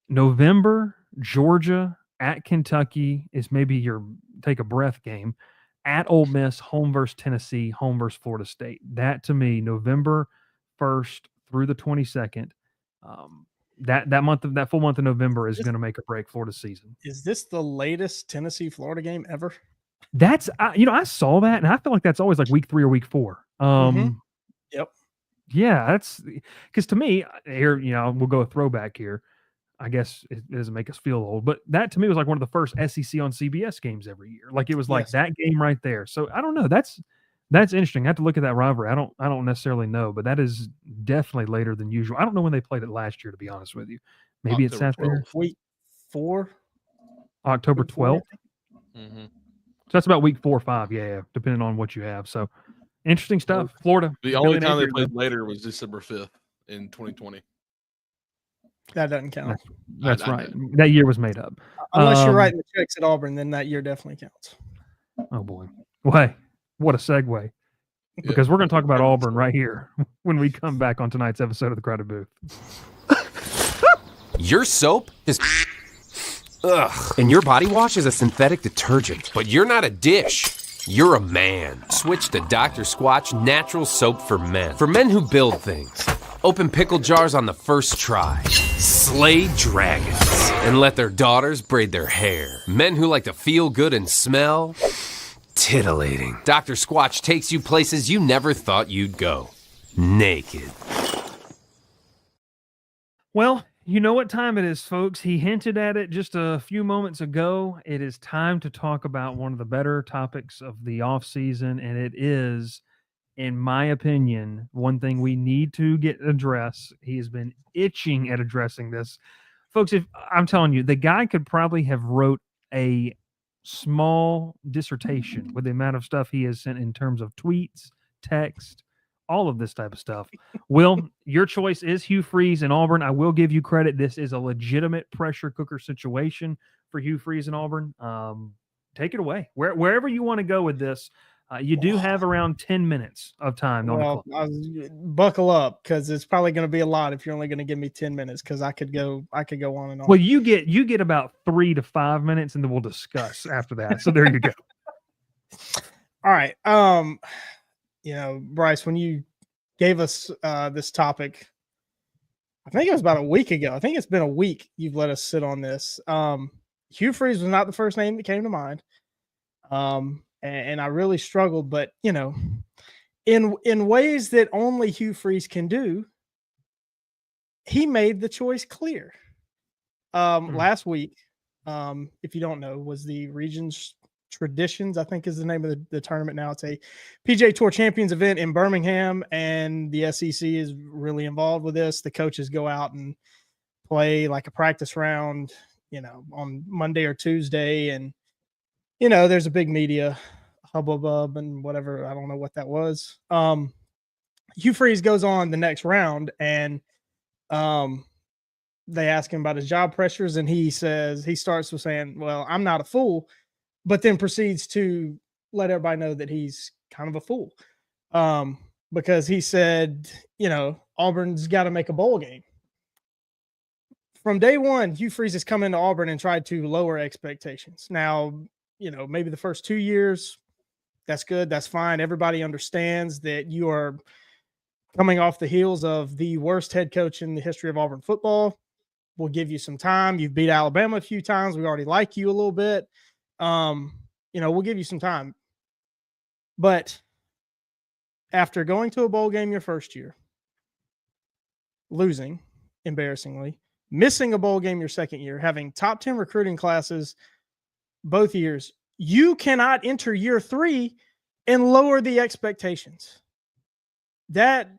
[SPEAKER 1] November, Georgia, at Kentucky is maybe your take a breath game. At Ole Miss, home versus Tennessee, home versus Florida State. That, to me, November 1st through the 22nd, that full month of November is going to make or break Florida's season.
[SPEAKER 5] Is this the latest Tennessee-Florida game ever?
[SPEAKER 1] That's I saw that, and I feel like that's always like week 3 or week 4.
[SPEAKER 5] Yep.
[SPEAKER 1] Yeah, that's because to me here, we'll go a throwback here. I guess it doesn't make us feel old, but that to me was like one of the first SEC on CBS games every year. Like it was like that game right there. So I don't know. That's interesting. I have to look at that rivalry. I don't necessarily know, but that is definitely later than usual. I don't know when they played it last year, to be honest with you. Maybe it's sat there.
[SPEAKER 5] Week 4.
[SPEAKER 1] October 12th.
[SPEAKER 4] Mm-hmm.
[SPEAKER 1] So that's about week 4 or 5. Yeah, depending on what you have. So interesting stuff. Florida.
[SPEAKER 4] The only time they played later was December 5th in 2020.
[SPEAKER 5] That doesn't count.
[SPEAKER 1] That's right. That year was made up.
[SPEAKER 5] Unless you're writing the checks at Auburn, then that year definitely counts.
[SPEAKER 1] Oh, boy. Well, hey, what a segue. Because we're going to talk about Auburn right here when we come back on tonight's episode of The Crowded Booth.
[SPEAKER 6] Your soap is ugh, and your body wash is a synthetic detergent. But you're not a dish. You're a man. Switch to Dr. Squatch Natural Soap for Men. For men who build things. Open pickle jars on the first try. Slay dragons. And let their daughters braid their hair. Men who like to feel good and smell titillating. Dr. Squatch takes you places you never thought you'd go. Naked.
[SPEAKER 1] Well, you know what time it is, folks. He hinted at it just a few moments ago. It is time to talk about one of the better topics of the offseason, and it is, in my opinion, one thing we need to get addressed. He has been itching at addressing this. Folks, if I'm telling you, the guy could probably have wrote a small dissertation with the amount of stuff he has sent in terms of tweets, text, all of this type of stuff. Will, your choice is Hugh Freeze in Auburn. I will give you credit. This is a legitimate pressure cooker situation for Hugh Freeze in Auburn. take it away. Wherever you want to go with this, you do have around 10 minutes of time on the clock.
[SPEAKER 5] Buckle up, because it's probably going to be a lot if you're only going to give me 10 minutes, because I could go on and on.
[SPEAKER 1] Well, you get about 3 to 5 minutes, and then we'll discuss after that. So there you go.
[SPEAKER 5] All right. Bryce, when you gave us this topic, I think it was about a week ago. I think it's been a week you've let us sit on this. Hugh Freeze was not the first name that came to mind. And I really struggled, but in ways that only Hugh Freeze can do, he made the choice clear. Last week, if you don't know, was the Regions Traditions, I think is the name of the tournament now. It's a PGA Tour Champions event in Birmingham, and the SEC is really involved with this. The coaches go out and play like a practice round, on Monday or Tuesday, and there's a big media hubbub and whatever. I don't know what that was. Hugh Freeze goes on the next round, and they ask him about his job pressures, and he starts with saying, well, I'm not a fool, but then proceeds to let everybody know that he's kind of a fool. Because he said, Auburn's got to make a bowl game. From day one, Hugh Freeze has come into Auburn and tried to lower expectations. Now, maybe the first 2 years, that's good. That's fine. Everybody understands that you are coming off the heels of the worst head coach in the history of Auburn football. We'll give you some time. You've beat Alabama a few times. We already like you a little bit. We'll give you some time. But after going to a bowl game your first year, losing embarrassingly, missing a bowl game your second year, having top 10 recruiting classes both years, you cannot enter year 3 and lower the expectations. That,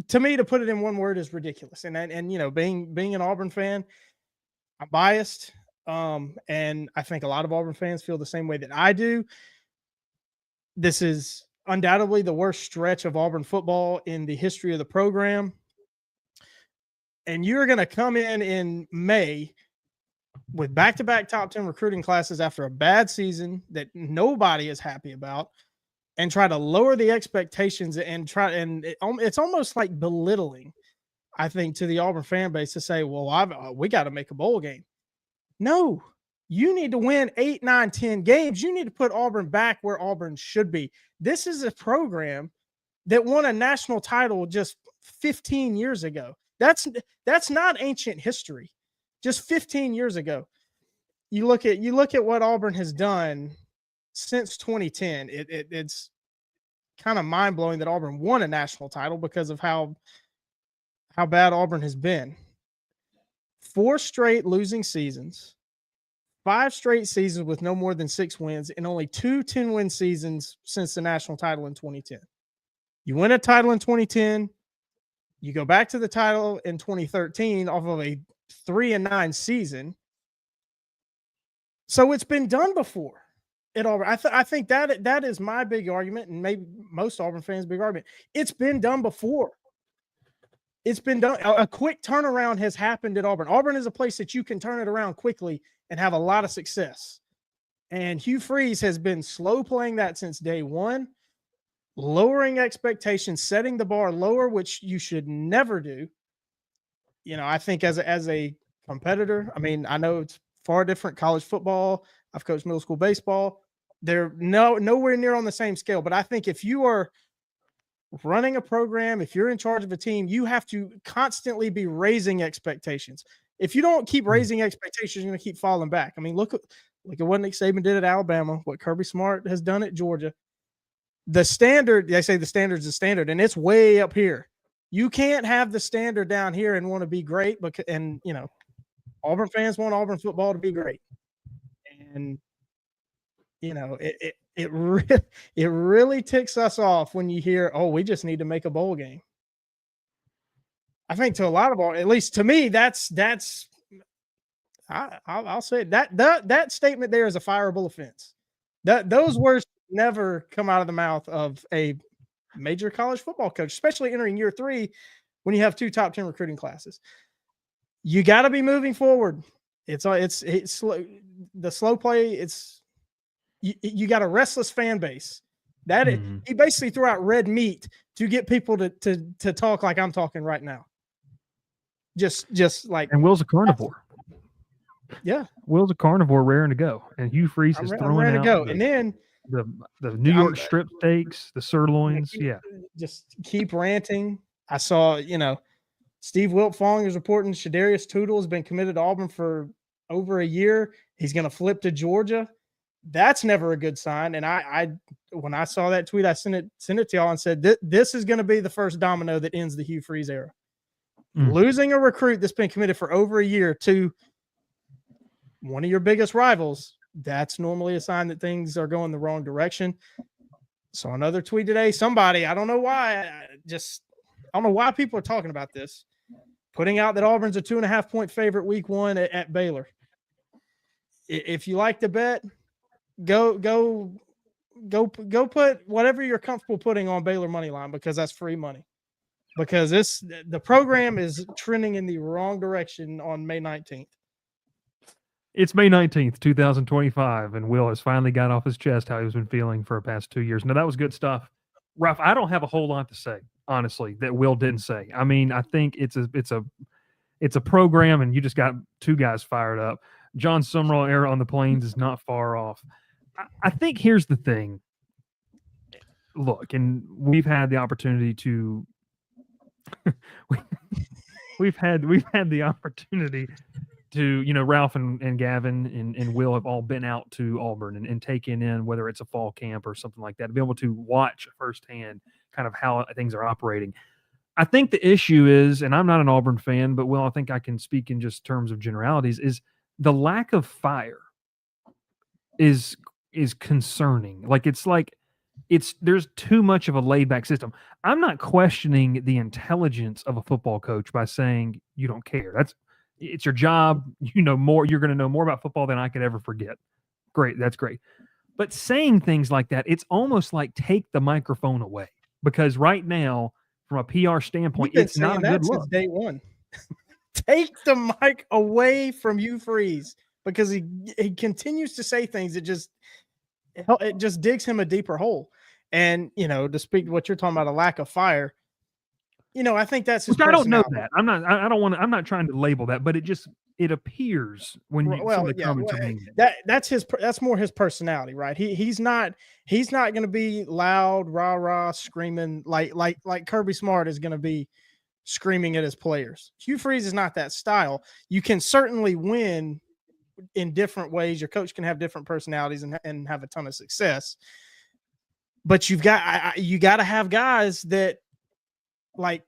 [SPEAKER 5] to me, to put it in one word, is ridiculous. And being an Auburn fan, I'm biased. And I think a lot of Auburn fans feel the same way that I do. This is undoubtedly the worst stretch of Auburn football in the history of the program. And you're going to come in May with back-to-back top 10 recruiting classes after a bad season that nobody is happy about, and try to lower the expectations it's almost like belittling, I think, to the Auburn fan base to say, well, we got to make a bowl game. No, you need to win 8, 9, 10 games. You need to put Auburn back where Auburn should be. This is a program that won a national title just 15 years ago. That's not ancient history. Just 15 years ago. You look at what Auburn has done since 2010. It's kind of mind-blowing that Auburn won a national title because of how bad Auburn has been. 4 straight losing seasons, 5 straight seasons with no more than 6 wins, and only 2 10-win seasons since the national title in 2010. You win a title in 2010. You go back to the title in 2013 off of a 3-9 season. So it's been done before at Auburn. I think that is my big argument, and maybe most Auburn fans' big argument. It's been done before. It's been done. A quick turnaround has happened at Auburn. Auburn is a place that you can turn it around quickly and have a lot of success. And Hugh Freeze has been slow playing that since day one, lowering expectations, setting the bar lower, which you should never do. I think as a competitor, I know it's far different. College football, I've coached middle school baseball. They're nowhere near on the same scale. But I think if you are running a program, if you're in charge of a team, you have to constantly be raising expectations. If you don't keep raising expectations, you're going to keep falling back. Look at what Nick Saban did at Alabama, what Kirby Smart has done at Georgia. The standard, they say the standard's the standard, and it's way up here. You can't have the standard down here and want to be great, Auburn fans want Auburn football to be great. And, it really ticks us off when you hear, oh, we just need to make a bowl game. I think to a lot of at least to me, I'll say that statement there is a fireable offense. Those words never come out of the mouth of a major college football coach, especially entering year 3 when you have 2 top 10 recruiting classes. You got to be moving forward. It's slow. The slow play. It's you got a restless fan base. That he basically threw out red meat to get people to talk like I'm talking right now. Just like,
[SPEAKER 1] and Will's a carnivore.
[SPEAKER 5] Yeah,
[SPEAKER 1] Will's a carnivore, raring to go, and Hugh Freeze is throwing out
[SPEAKER 5] to go. And then
[SPEAKER 1] the New York strip steaks, the sirloins.
[SPEAKER 5] Just keep ranting. I saw, Steve Wiltfong is reporting Shadarius Tootle has been committed to Auburn for over a year. He's going to flip to Georgia. That's never a good sign. And I when I saw that tweet, I sent it to y'all and said, this is going to be the first domino that ends the Hugh Freeze era. Losing a recruit that's been committed for over a year to one of your biggest rivals, that's normally a sign that things are going the wrong direction. So another tweet today, somebody, I don't know why, I don't know why people are talking about this, putting out that Auburn's a 2.5-point favorite week 1 at Baylor. If you like to bet, go put whatever you're comfortable putting on Baylor money line, because that's free money. Because the program is trending in the wrong direction on May 19th.
[SPEAKER 1] It's May 19th, 2025, and Will has finally got off his chest how he's been feeling for the past 2 years. Now, that was good stuff. Ralph, I don't have a whole lot to say, honestly, that Will didn't say. I mean, I think it's a program, and you just got two guys fired up. John Summerall era on the Plains is not far off. I think here's the thing. Look, and we've had the opportunity to we've had the opportunity to, Ralph and Gavin and Will have all been out to Auburn and taken in, whether it's a fall camp or something like that, to be able to watch firsthand kind of how things are operating. I think the issue is, and I'm not an Auburn fan, but Will, I think I can speak in just terms of generalities, is the lack of fire is concerning. There's too much of a laid back system. I'm not questioning the intelligence of a football coach by saying you don't care. It's your job. You know more. You're going to know more about football than I could ever forget. Great. That's great. But saying things like that, it's almost like take the microphone away, because right now, from a PR standpoint, it's not a good look.
[SPEAKER 5] Since day one. Take the mic away from Hugh Freeze, because he continues to say things that it just digs him a deeper hole. And, to speak to what you're talking about, a lack of fire, I think that's his personality.
[SPEAKER 1] I don't know that. I'm not trying to label that, but it appears when some of the comments are being made.
[SPEAKER 5] That's more his personality, right? He's not going to be loud, rah, screaming like Kirby Smart is going to be screaming at his players. Hugh Freeze is not that style. You can certainly win in different ways. Your coach can have different personalities and have a ton of success. But you got to have guys that, that's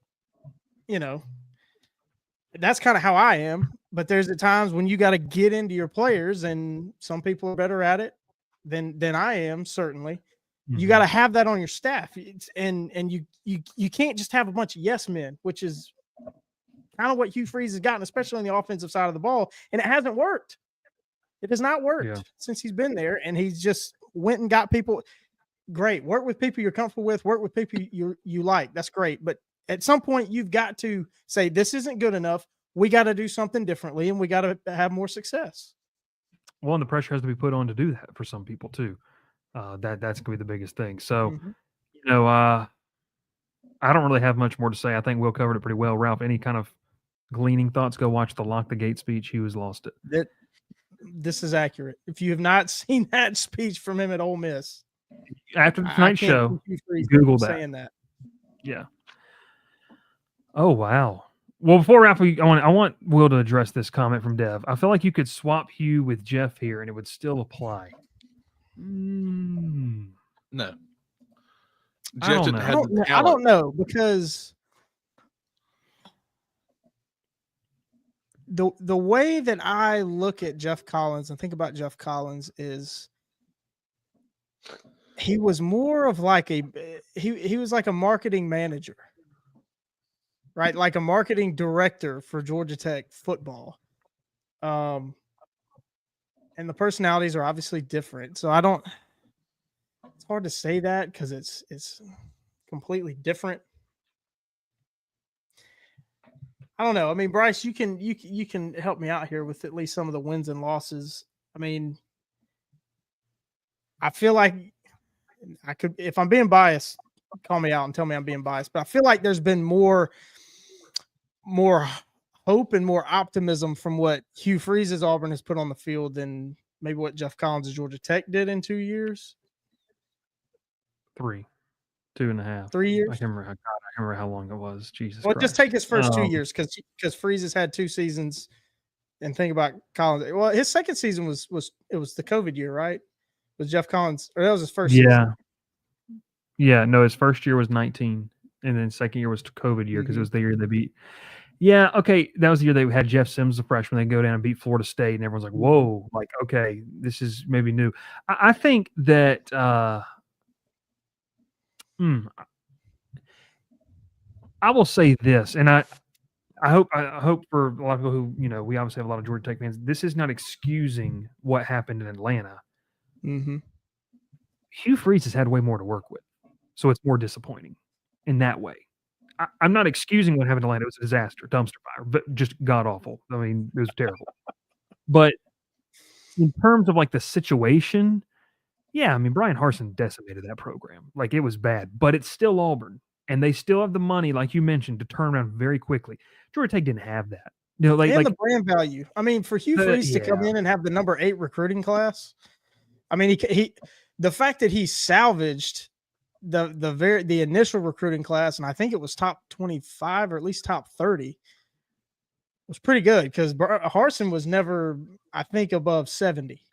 [SPEAKER 5] kind of how I am. But there's at times when you got to get into your players, and some people are better at it than I am, certainly. Mm-hmm. You got to have that on your staff. And you can't just have a bunch of yes men, which is kind of what Hugh Freeze has gotten, especially on the offensive side of the ball. And it hasn't worked. It has not worked since he's been there. And he's just went and got people. Great. Work with people you're comfortable with. Work with people you like. That's great. But at some point, you've got to say, this isn't good enough. We got to do something differently, and we got to have more success.
[SPEAKER 1] Well, and the pressure has to be put on to do that for some people too. That's going to be the biggest thing. So, I don't really have much more to say. I think Will covered it pretty well. Ralph, any kind of gleaning thoughts? Go watch the Lock the Gate speech. He was lost it.
[SPEAKER 5] This is accurate. If you have not seen that speech from him at Ole Miss,
[SPEAKER 1] after tonight's show, Google that.
[SPEAKER 5] Saying that.
[SPEAKER 1] Yeah. Oh, wow. Well, before Ralph, I want Will to address this comment from Dev. I feel like you could swap Hugh with Jeff here, and it would still apply.
[SPEAKER 4] No.
[SPEAKER 5] I don't know, because the way that I look at Jeff Collins and think about Jeff Collins is he was more of like he was like a marketing manager, right? Like a marketing director for Georgia Tech football. And the personalities are obviously different. So it's hard to say that because it's completely different. I don't know. I mean, Bryce, you can help me out here with at least some of the wins and losses. I mean, I feel like I could, if I'm being biased, call me out and tell me I'm being biased. But I feel like there's been more hope and more optimism from what Hugh Freeze's Auburn has put on the field than maybe what Jeff Collins' Georgia Tech did in 2 years.
[SPEAKER 1] 3, 2.5,
[SPEAKER 5] 3 years.
[SPEAKER 1] I can't remember how long it was. Jesus.
[SPEAKER 5] Well,
[SPEAKER 1] Christ.
[SPEAKER 5] just take his first 2 years because Freeze has had 2 seasons, and think about Collins. Well, his second season was the COVID year, right? Was Jeff Collins, or that was his first season?
[SPEAKER 1] Yeah. No, his first year was 19, and then second year was the COVID year because it was the year they beat. Yeah, okay, that was the year they had Jeff Sims, the freshman. They go down and beat Florida State, and everyone's like, "Whoa!" Like, okay, this is maybe new. I think that. I will say this, and I hope for a lot of people who, we obviously have a lot of Georgia Tech fans. This is not excusing what happened in Atlanta.
[SPEAKER 5] Mm-hmm.
[SPEAKER 1] Hugh Freeze has had way more to work with, so it's more disappointing in that way. I'm not excusing what happened in Atlanta. It was a disaster, dumpster fire, but just god awful. I mean, it was terrible. But in terms of like the situation, yeah, I mean, Brian Harsin decimated that program. Like, it was bad, but it's still Auburn, and they still have the money, like you mentioned, to turn around very quickly. Georgia Tech didn't have that.
[SPEAKER 5] And the brand value. I mean, for Hugh Freeze to come in and have the number 8 recruiting class, I mean, he the fact that he salvaged the initial recruiting class, and I think it was top 25 or at least top 30, was pretty good because Harsin was never, I think, above 70.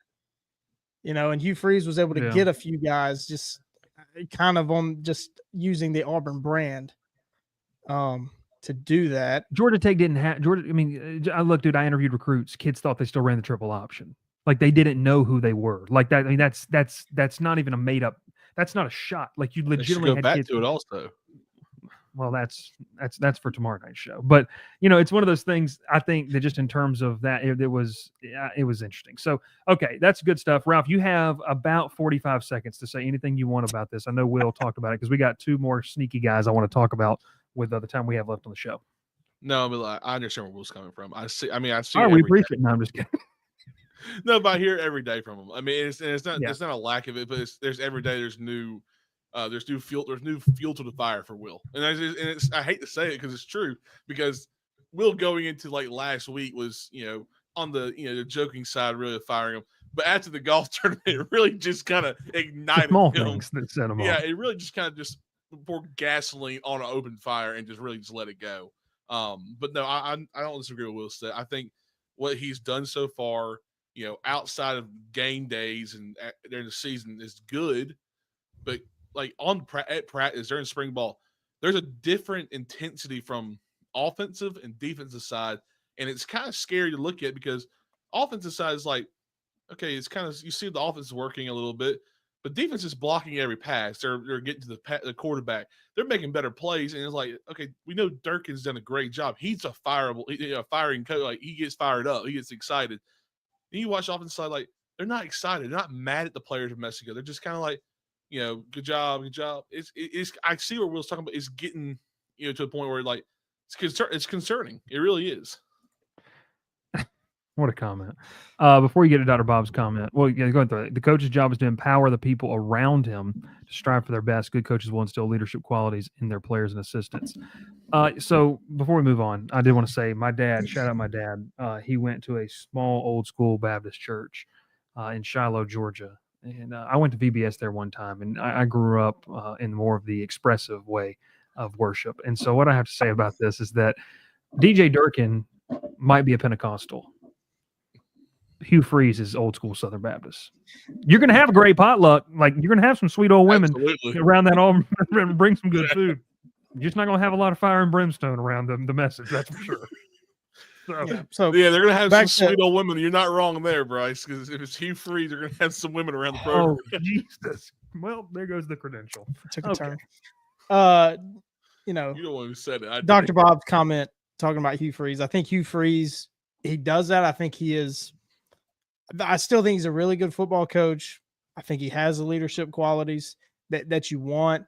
[SPEAKER 5] And Hugh Freeze was able to get a few guys just kind of on just using the Auburn brand to do that.
[SPEAKER 1] Georgia Tech didn't have Georgia. I mean, look, dude, I interviewed recruits. Kids thought they still ran the triple option. Like, they didn't know who they were. Like that. I mean, that's not even a made up. That's not a shot. Like, you legitimately
[SPEAKER 4] go back
[SPEAKER 1] kids
[SPEAKER 4] to it also.
[SPEAKER 1] Well, that's for tomorrow night's show. But it's one of those things. I think that just in terms of that, it was interesting. So, okay, that's good stuff. Ralph, you have about 45 seconds to say anything you want about this. I know Will talked about it because we got 2 more sneaky guys I want to talk about with the time we have left on the show.
[SPEAKER 4] No, but I understand where Will's coming from. I see. I see.
[SPEAKER 1] All right, we appreciate it. No, I'm just kidding.
[SPEAKER 4] No, but I hear it every day from him. I mean, it's not a lack of it, but there's every day there's new fuel to the fire for Will, and I hate to say it because it's true. Because Will going into like last week was on the joking side really firing him, but after the golf tournament, it really just kind of ignited
[SPEAKER 1] small
[SPEAKER 4] him.
[SPEAKER 1] Things that set him
[SPEAKER 4] yeah,
[SPEAKER 1] off.
[SPEAKER 4] it really just kind of just poured gasoline on an open fire and just really just let it go. But no, I don't disagree with Will said. I think what he's done so far, outside of game days and during the season, is good, but like at practice during spring ball, there's a different intensity from offensive and defensive side, and it's kind of scary to look at because offensive side is like, okay, it's kind of, you see the offense working a little bit, but defense is blocking every pass. They're getting to the quarterback. They're making better plays, and it's like, okay, we know Durkin's done a great job. He's a firing coach. Like, he gets fired up, he gets excited. And you watch the offensive side, like, they're not excited. They're not mad at the players of Mexico. They're just kind of like, good job. It's I see what Will's talking about. It's getting, to a point where like it's concerning. It really is.
[SPEAKER 1] What a comment. Before you get to Dr. Bob's comment, well, going through it. The coach's job is to empower the people around him to strive for their best. Good coaches will instill leadership qualities in their players and assistants. So before we move on, I did want to say my dad, shout out my dad. He went to a small old school Baptist church in Shiloh, Georgia. And I went to VBS there one time, and I grew up in more of the expressive way of worship. And so what I have to say about this is that DJ Durkin might be a Pentecostal. Hugh Freeze is old school Southern Baptist. You're going to have a great potluck. Like, you're going to have some sweet old women around that all and bring some good food. You're just not going to have a lot of fire and brimstone around the message. That's for sure.
[SPEAKER 4] So they're going to have some sweet old women. You're not wrong there, Bryce, because if it's Hugh Freeze, they're going to have some women around the program.
[SPEAKER 1] Oh, Jesus. Well, there goes the credential.
[SPEAKER 5] Took a turn.
[SPEAKER 4] You're the one who said it.
[SPEAKER 5] Dr. Bob's comment talking about Hugh Freeze. I think Hugh Freeze, he does that. I think he is. I still think he's a really good football coach. I think he has the leadership qualities that you want.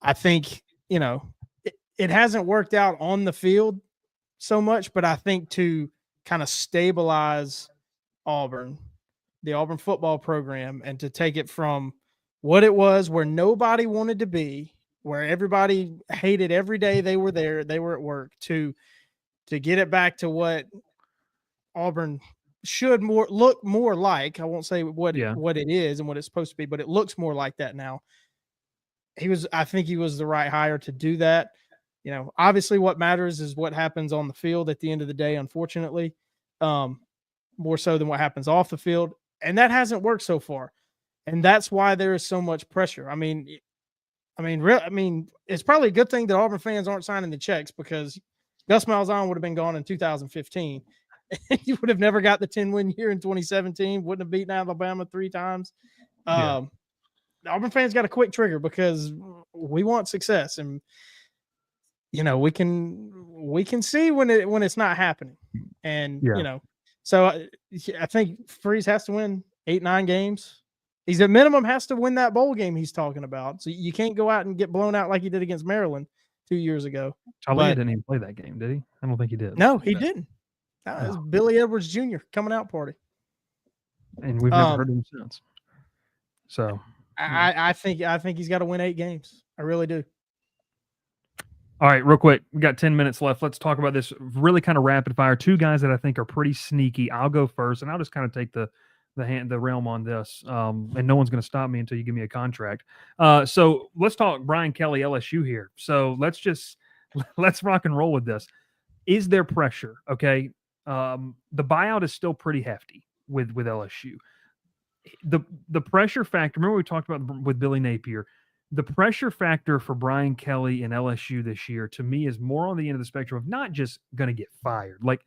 [SPEAKER 5] I think, it hasn't worked out on the field so much, but I think to kind of stabilize Auburn, the Auburn football program, and to take it from what it was where nobody wanted to be, where everybody hated every day they were there, they were at work, to get it back to what Auburn should look more like. I won't say what it is and what it's supposed to be, but it looks more like that now. I think he was the right hire to do that. You know, obviously what matters is what happens on the field at the end of the day, unfortunately, more so than what happens off the field. And that hasn't worked so far. And that's why there is so much pressure. I mean, it's probably a good thing that Auburn fans aren't signing the checks, because Gus Malzahn would have been gone in 2015. You would have never got the 10-win year in 2017, wouldn't have beaten Alabama 3 times. Auburn fans got a quick trigger because we want success, and you know we can see when it's not happening, and you know, so I think Freeze has to win 8-9 games. He's at minimum has to win that bowl game he's talking about. So you can't go out and get blown out like he did against Maryland 2 years ago.
[SPEAKER 1] Talia didn't even play that game, did he? I don't think he did.
[SPEAKER 5] No, he didn't. That was Billy Edwards Jr. coming out party,
[SPEAKER 1] and we've never heard him since. So
[SPEAKER 5] I think he's got to win 8 games. I really do.
[SPEAKER 1] All right, real quick, we got 10 minutes left. Let's talk about this really kind of rapid fire. 2 guys that I think are pretty sneaky. I'll go first, and I'll just kind of take the realm on this, and no one's going to stop me until you give me a contract. So let's talk Brian Kelly, LSU here. So let's rock and roll with this. Is there pressure? Okay, the buyout is still pretty hefty with LSU. The pressure factor. Remember we talked about with Billy Napier. The pressure factor for Brian Kelly and LSU this year, to me, is more on the end of the spectrum of not just going to get fired. Like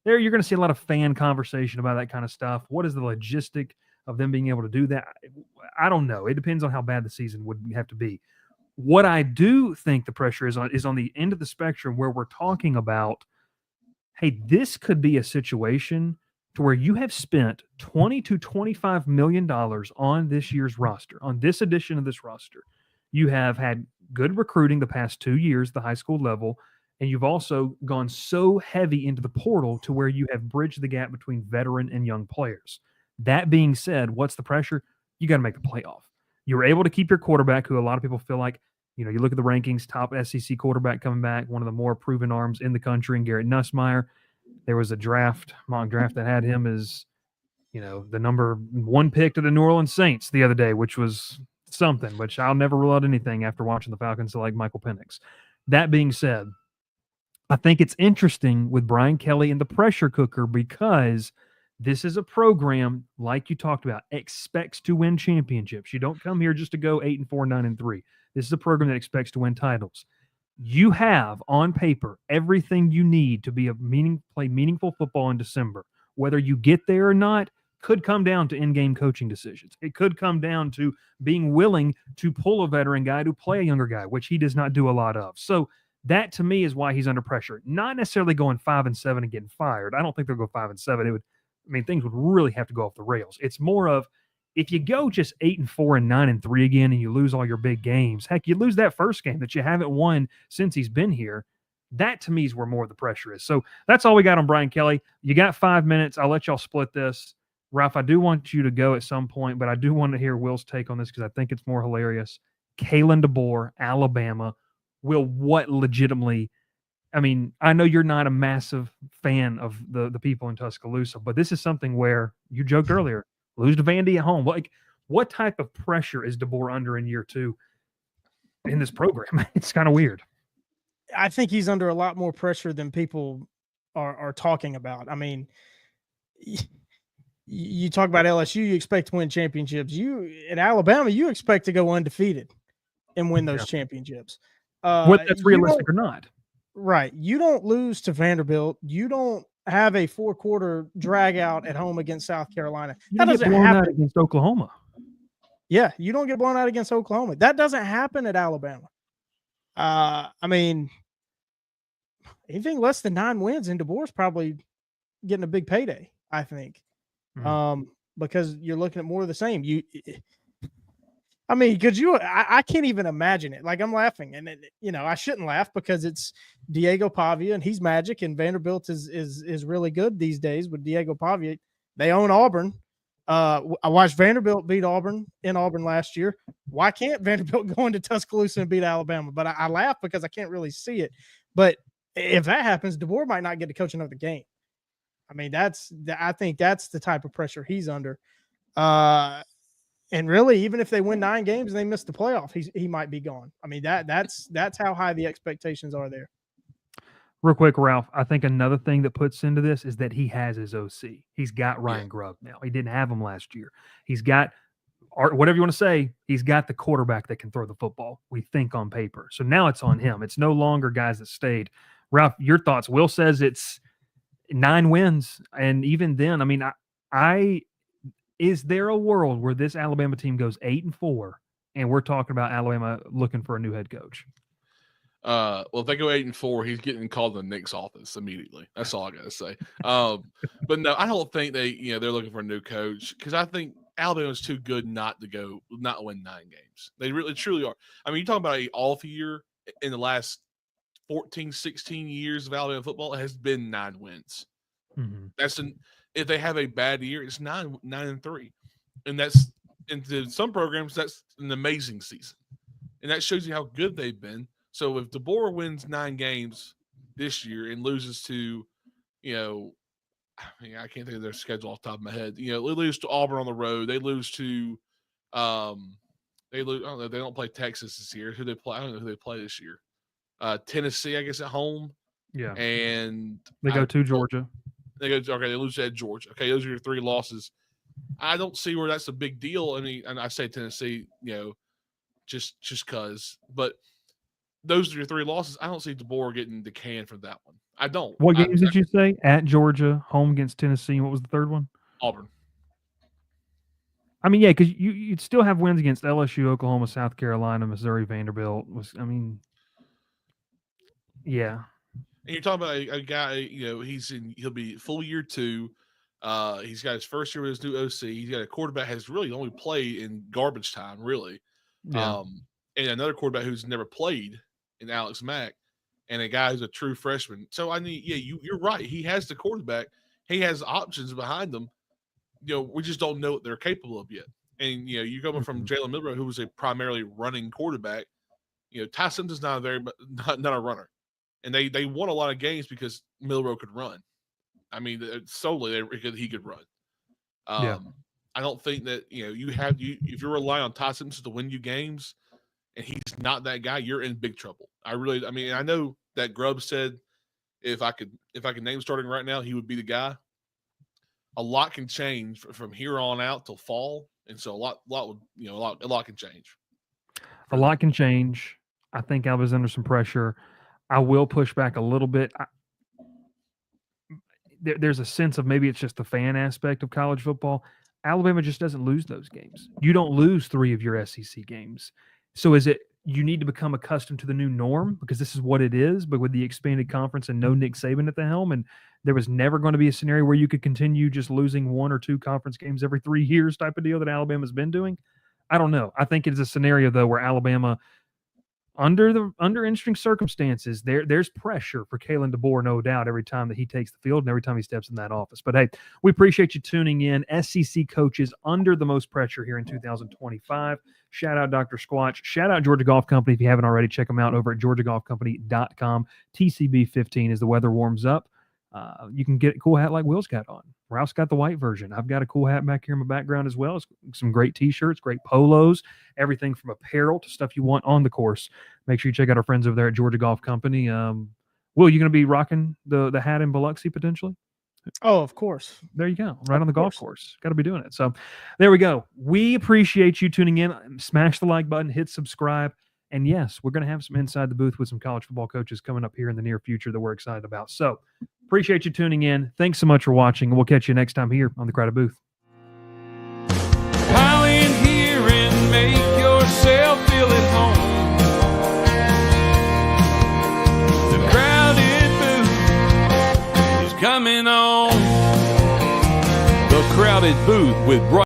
[SPEAKER 1] there, you're going to see a lot of fan conversation about that kind of stuff. What is the logistic of them being able to do that? I don't know. It depends on how bad the season would have to be. What I do think the pressure is on the end of the spectrum where we're talking about, hey, this could be a situation to where you have spent $20 to $25 million on this year's roster, on this edition of this roster. You have had good recruiting the past 2 years, the high school level, and you've also gone so heavy into the portal to where you have bridged the gap between veteran and young players. That being said, what's the pressure? You got to make the playoff. You were able to keep your quarterback, who a lot of people feel like, you know, you look at the rankings, top SEC quarterback coming back, one of the more proven arms in the country, and Garrett Nussmeier. There was a mock draft that had him as, you know, the number 1 pick to the New Orleans Saints the other day, which was something, which I'll never rule out anything after watching the Falcons select Michael Penix. That being said, I think it's interesting with Brian Kelly and the pressure cooker, because this is a program, like you talked about, expects to win championships. You don't come here just to go 8-4, 9-3. This is a program that expects to win titles. You have on paper everything you need to be play meaningful football in December. Whether you get there or not could come down to in-game coaching decisions. It could come down to being willing to pull a veteran guy to play a younger guy, which he does not do a lot of. So that to me is why he's under pressure. Not necessarily going 5-7 and getting fired. I don't think they'll go 5-7. Things would really have to go off the rails. It's more of, if you go just 8-4 and 9-3 again, and you lose all your big games, heck, you lose that first game that you haven't won since he's been here. That to me is where more of the pressure is. So that's all we got on Brian Kelly. You got 5 minutes. I'll let y'all split this. Ralph, I do want you to go at some point, but I do want to hear Will's take on this because I think it's more hilarious. Kalen DeBoer, Alabama. Will, what legitimately? I mean, I know you're not a massive fan of the people in Tuscaloosa, but this is something where you joked earlier. Lose to Vandy at home. Like, what type of pressure is DeBoer under in year 2 in this program? It's kind of weird.
[SPEAKER 5] I think he's under a lot more pressure than people are talking about. I mean, you talk about LSU, you expect to win championships. You in Alabama, you expect to go undefeated and win those championships.
[SPEAKER 1] Whether that's realistic or not.
[SPEAKER 5] Right. You don't lose to Vanderbilt. You don't have a 4-quarter drag out at home against South Carolina.
[SPEAKER 1] That doesn't happen against Oklahoma.
[SPEAKER 5] Yeah, you don't get blown out against Oklahoma. That doesn't happen at Alabama. I mean, anything less than 9 wins, and DeBoer's probably getting a big payday, I think. Because you're looking at more of the same. I mean, I can't even imagine it. Like, I'm laughing, and I shouldn't laugh because it's Diego Pavia and he's magic, and Vanderbilt is really good these days with Diego Pavia. They own Auburn. I watched Vanderbilt beat Auburn in Auburn last year. Why can't Vanderbilt go into Tuscaloosa and beat Alabama? But I laugh because I can't really see it. But if that happens, DeBoer might not get to coach another game. I mean, I think that's the type of pressure he's under. And really, even if they win 9 games and they miss the playoff, he might be gone. I mean, that's how high the expectations are there.
[SPEAKER 1] Real quick, Ralph, I think another thing that puts into this is that he has his OC. He's got Ryan Grubb now. He didn't have him last year. He's got, or whatever you want to say, he's got the quarterback that can throw the football, we think, on paper. So now it's on him. It's no longer guys that stayed. Ralph, your thoughts? Will says it's 9 wins. And even then, I mean, is there a world where this Alabama team goes 8-4 and we're talking about Alabama looking for a new head coach?
[SPEAKER 4] Well, if they go 8-4, he's getting called to the Knicks office immediately. That's all I got to say. But no, I don't think they're looking for a new coach, because I think Alabama's too good not win 9 games. They really truly are. I mean, you talk about an off year in the last 14, 16 years of Alabama football, it has been 9 wins. Mm-hmm. If they have a bad year, it's 9-3, and that's into some programs that's an amazing season, and that shows you how good they've been. So if DeBoer wins 9 games this year and loses to, I can't think of their schedule off the top of my head. They lose to Auburn on the road. They lose to, they don't play Texas this year. Who they play? I don't know who they play this year. Tennessee, I guess, at home.
[SPEAKER 1] Yeah,
[SPEAKER 4] and
[SPEAKER 1] they go to Georgia.
[SPEAKER 4] They lose at Georgia. Okay, those are your 3 losses. I don't see where that's a big deal. I mean, and I say Tennessee, just because, but those are your 3 losses. I don't see DeBoer getting the can for that one. I don't.
[SPEAKER 1] What games did you say? At Georgia, home against Tennessee. What was the third one?
[SPEAKER 4] Auburn.
[SPEAKER 1] I mean, yeah, because you'd still have wins against LSU, Oklahoma, South Carolina, Missouri, Vanderbilt. Yeah.
[SPEAKER 4] And you're talking about a guy, he'll be full year 2. He's got his first year with his new OC. He's got a quarterback has really only played in garbage time, really. Yeah. And another quarterback who's never played in Alex Mack, and a guy who's a true freshman. So, I mean, you're right. He has the quarterback. He has options behind them. We just don't know what they're capable of yet. And, you're coming from Jalen Milroe, who was a primarily running quarterback. Ty Simpson's not a runner. And they won a lot of games because Milroe could run. I mean, solely he could run. I don't think that, if you're relying on Ty Simpson to win you games, and he's not that guy, you're in big trouble. I know that Grubb said if I could name starting right now, he would be the guy. A lot can change from here on out till fall, and so a lot can change.
[SPEAKER 1] A lot can change. I think I was under some pressure. I will push back a little bit. There's a sense of maybe it's just the fan aspect of college football. Alabama just doesn't lose those games. You don't lose 3 of your SEC games. So is it you need to become accustomed to the new norm because this is what it is, but with the expanded conference and no Nick Saban at the helm, and there was never going to be a scenario where you could continue just losing 1 or 2 conference games every 3 years type of deal that Alabama's been doing? I don't know. I think it is a scenario, though, where Alabama, under interesting circumstances, there's pressure for Kalen DeBoer, no doubt, every time that he takes the field and every time he steps in that office. But, hey, we appreciate you tuning in. SEC coaches under the most pressure here in 2025. Shout out Dr. Squatch. Shout out Georgia Golf Company. If you haven't already, check them out over at georgiagolfcompany.com. TCB 15 as the weather warms up. You can get a cool hat like Will's got on. Ralph's got the white version. I've got a cool hat back here in my background as well. It's some great T-shirts, great polos, everything from apparel to stuff you want on the course. Make sure you check out our friends over there at Georgia Golf Company. Will, you going to be rocking the hat in Biloxi potentially?
[SPEAKER 5] Oh, of course.
[SPEAKER 1] There you go. Right on the golf course. Got to be doing it. So there we go. We appreciate you tuning in. Smash the like button, hit subscribe. And yes, we're going to have some inside the booth with some college football coaches coming up here in the near future that we're excited about. So appreciate you tuning in. Thanks so much for watching. And we'll catch you next time here on the Crowded Booth.
[SPEAKER 2] Pile in here and make yourself feel at home. The Crowded Booth is coming on. The Crowded Booth with Bryce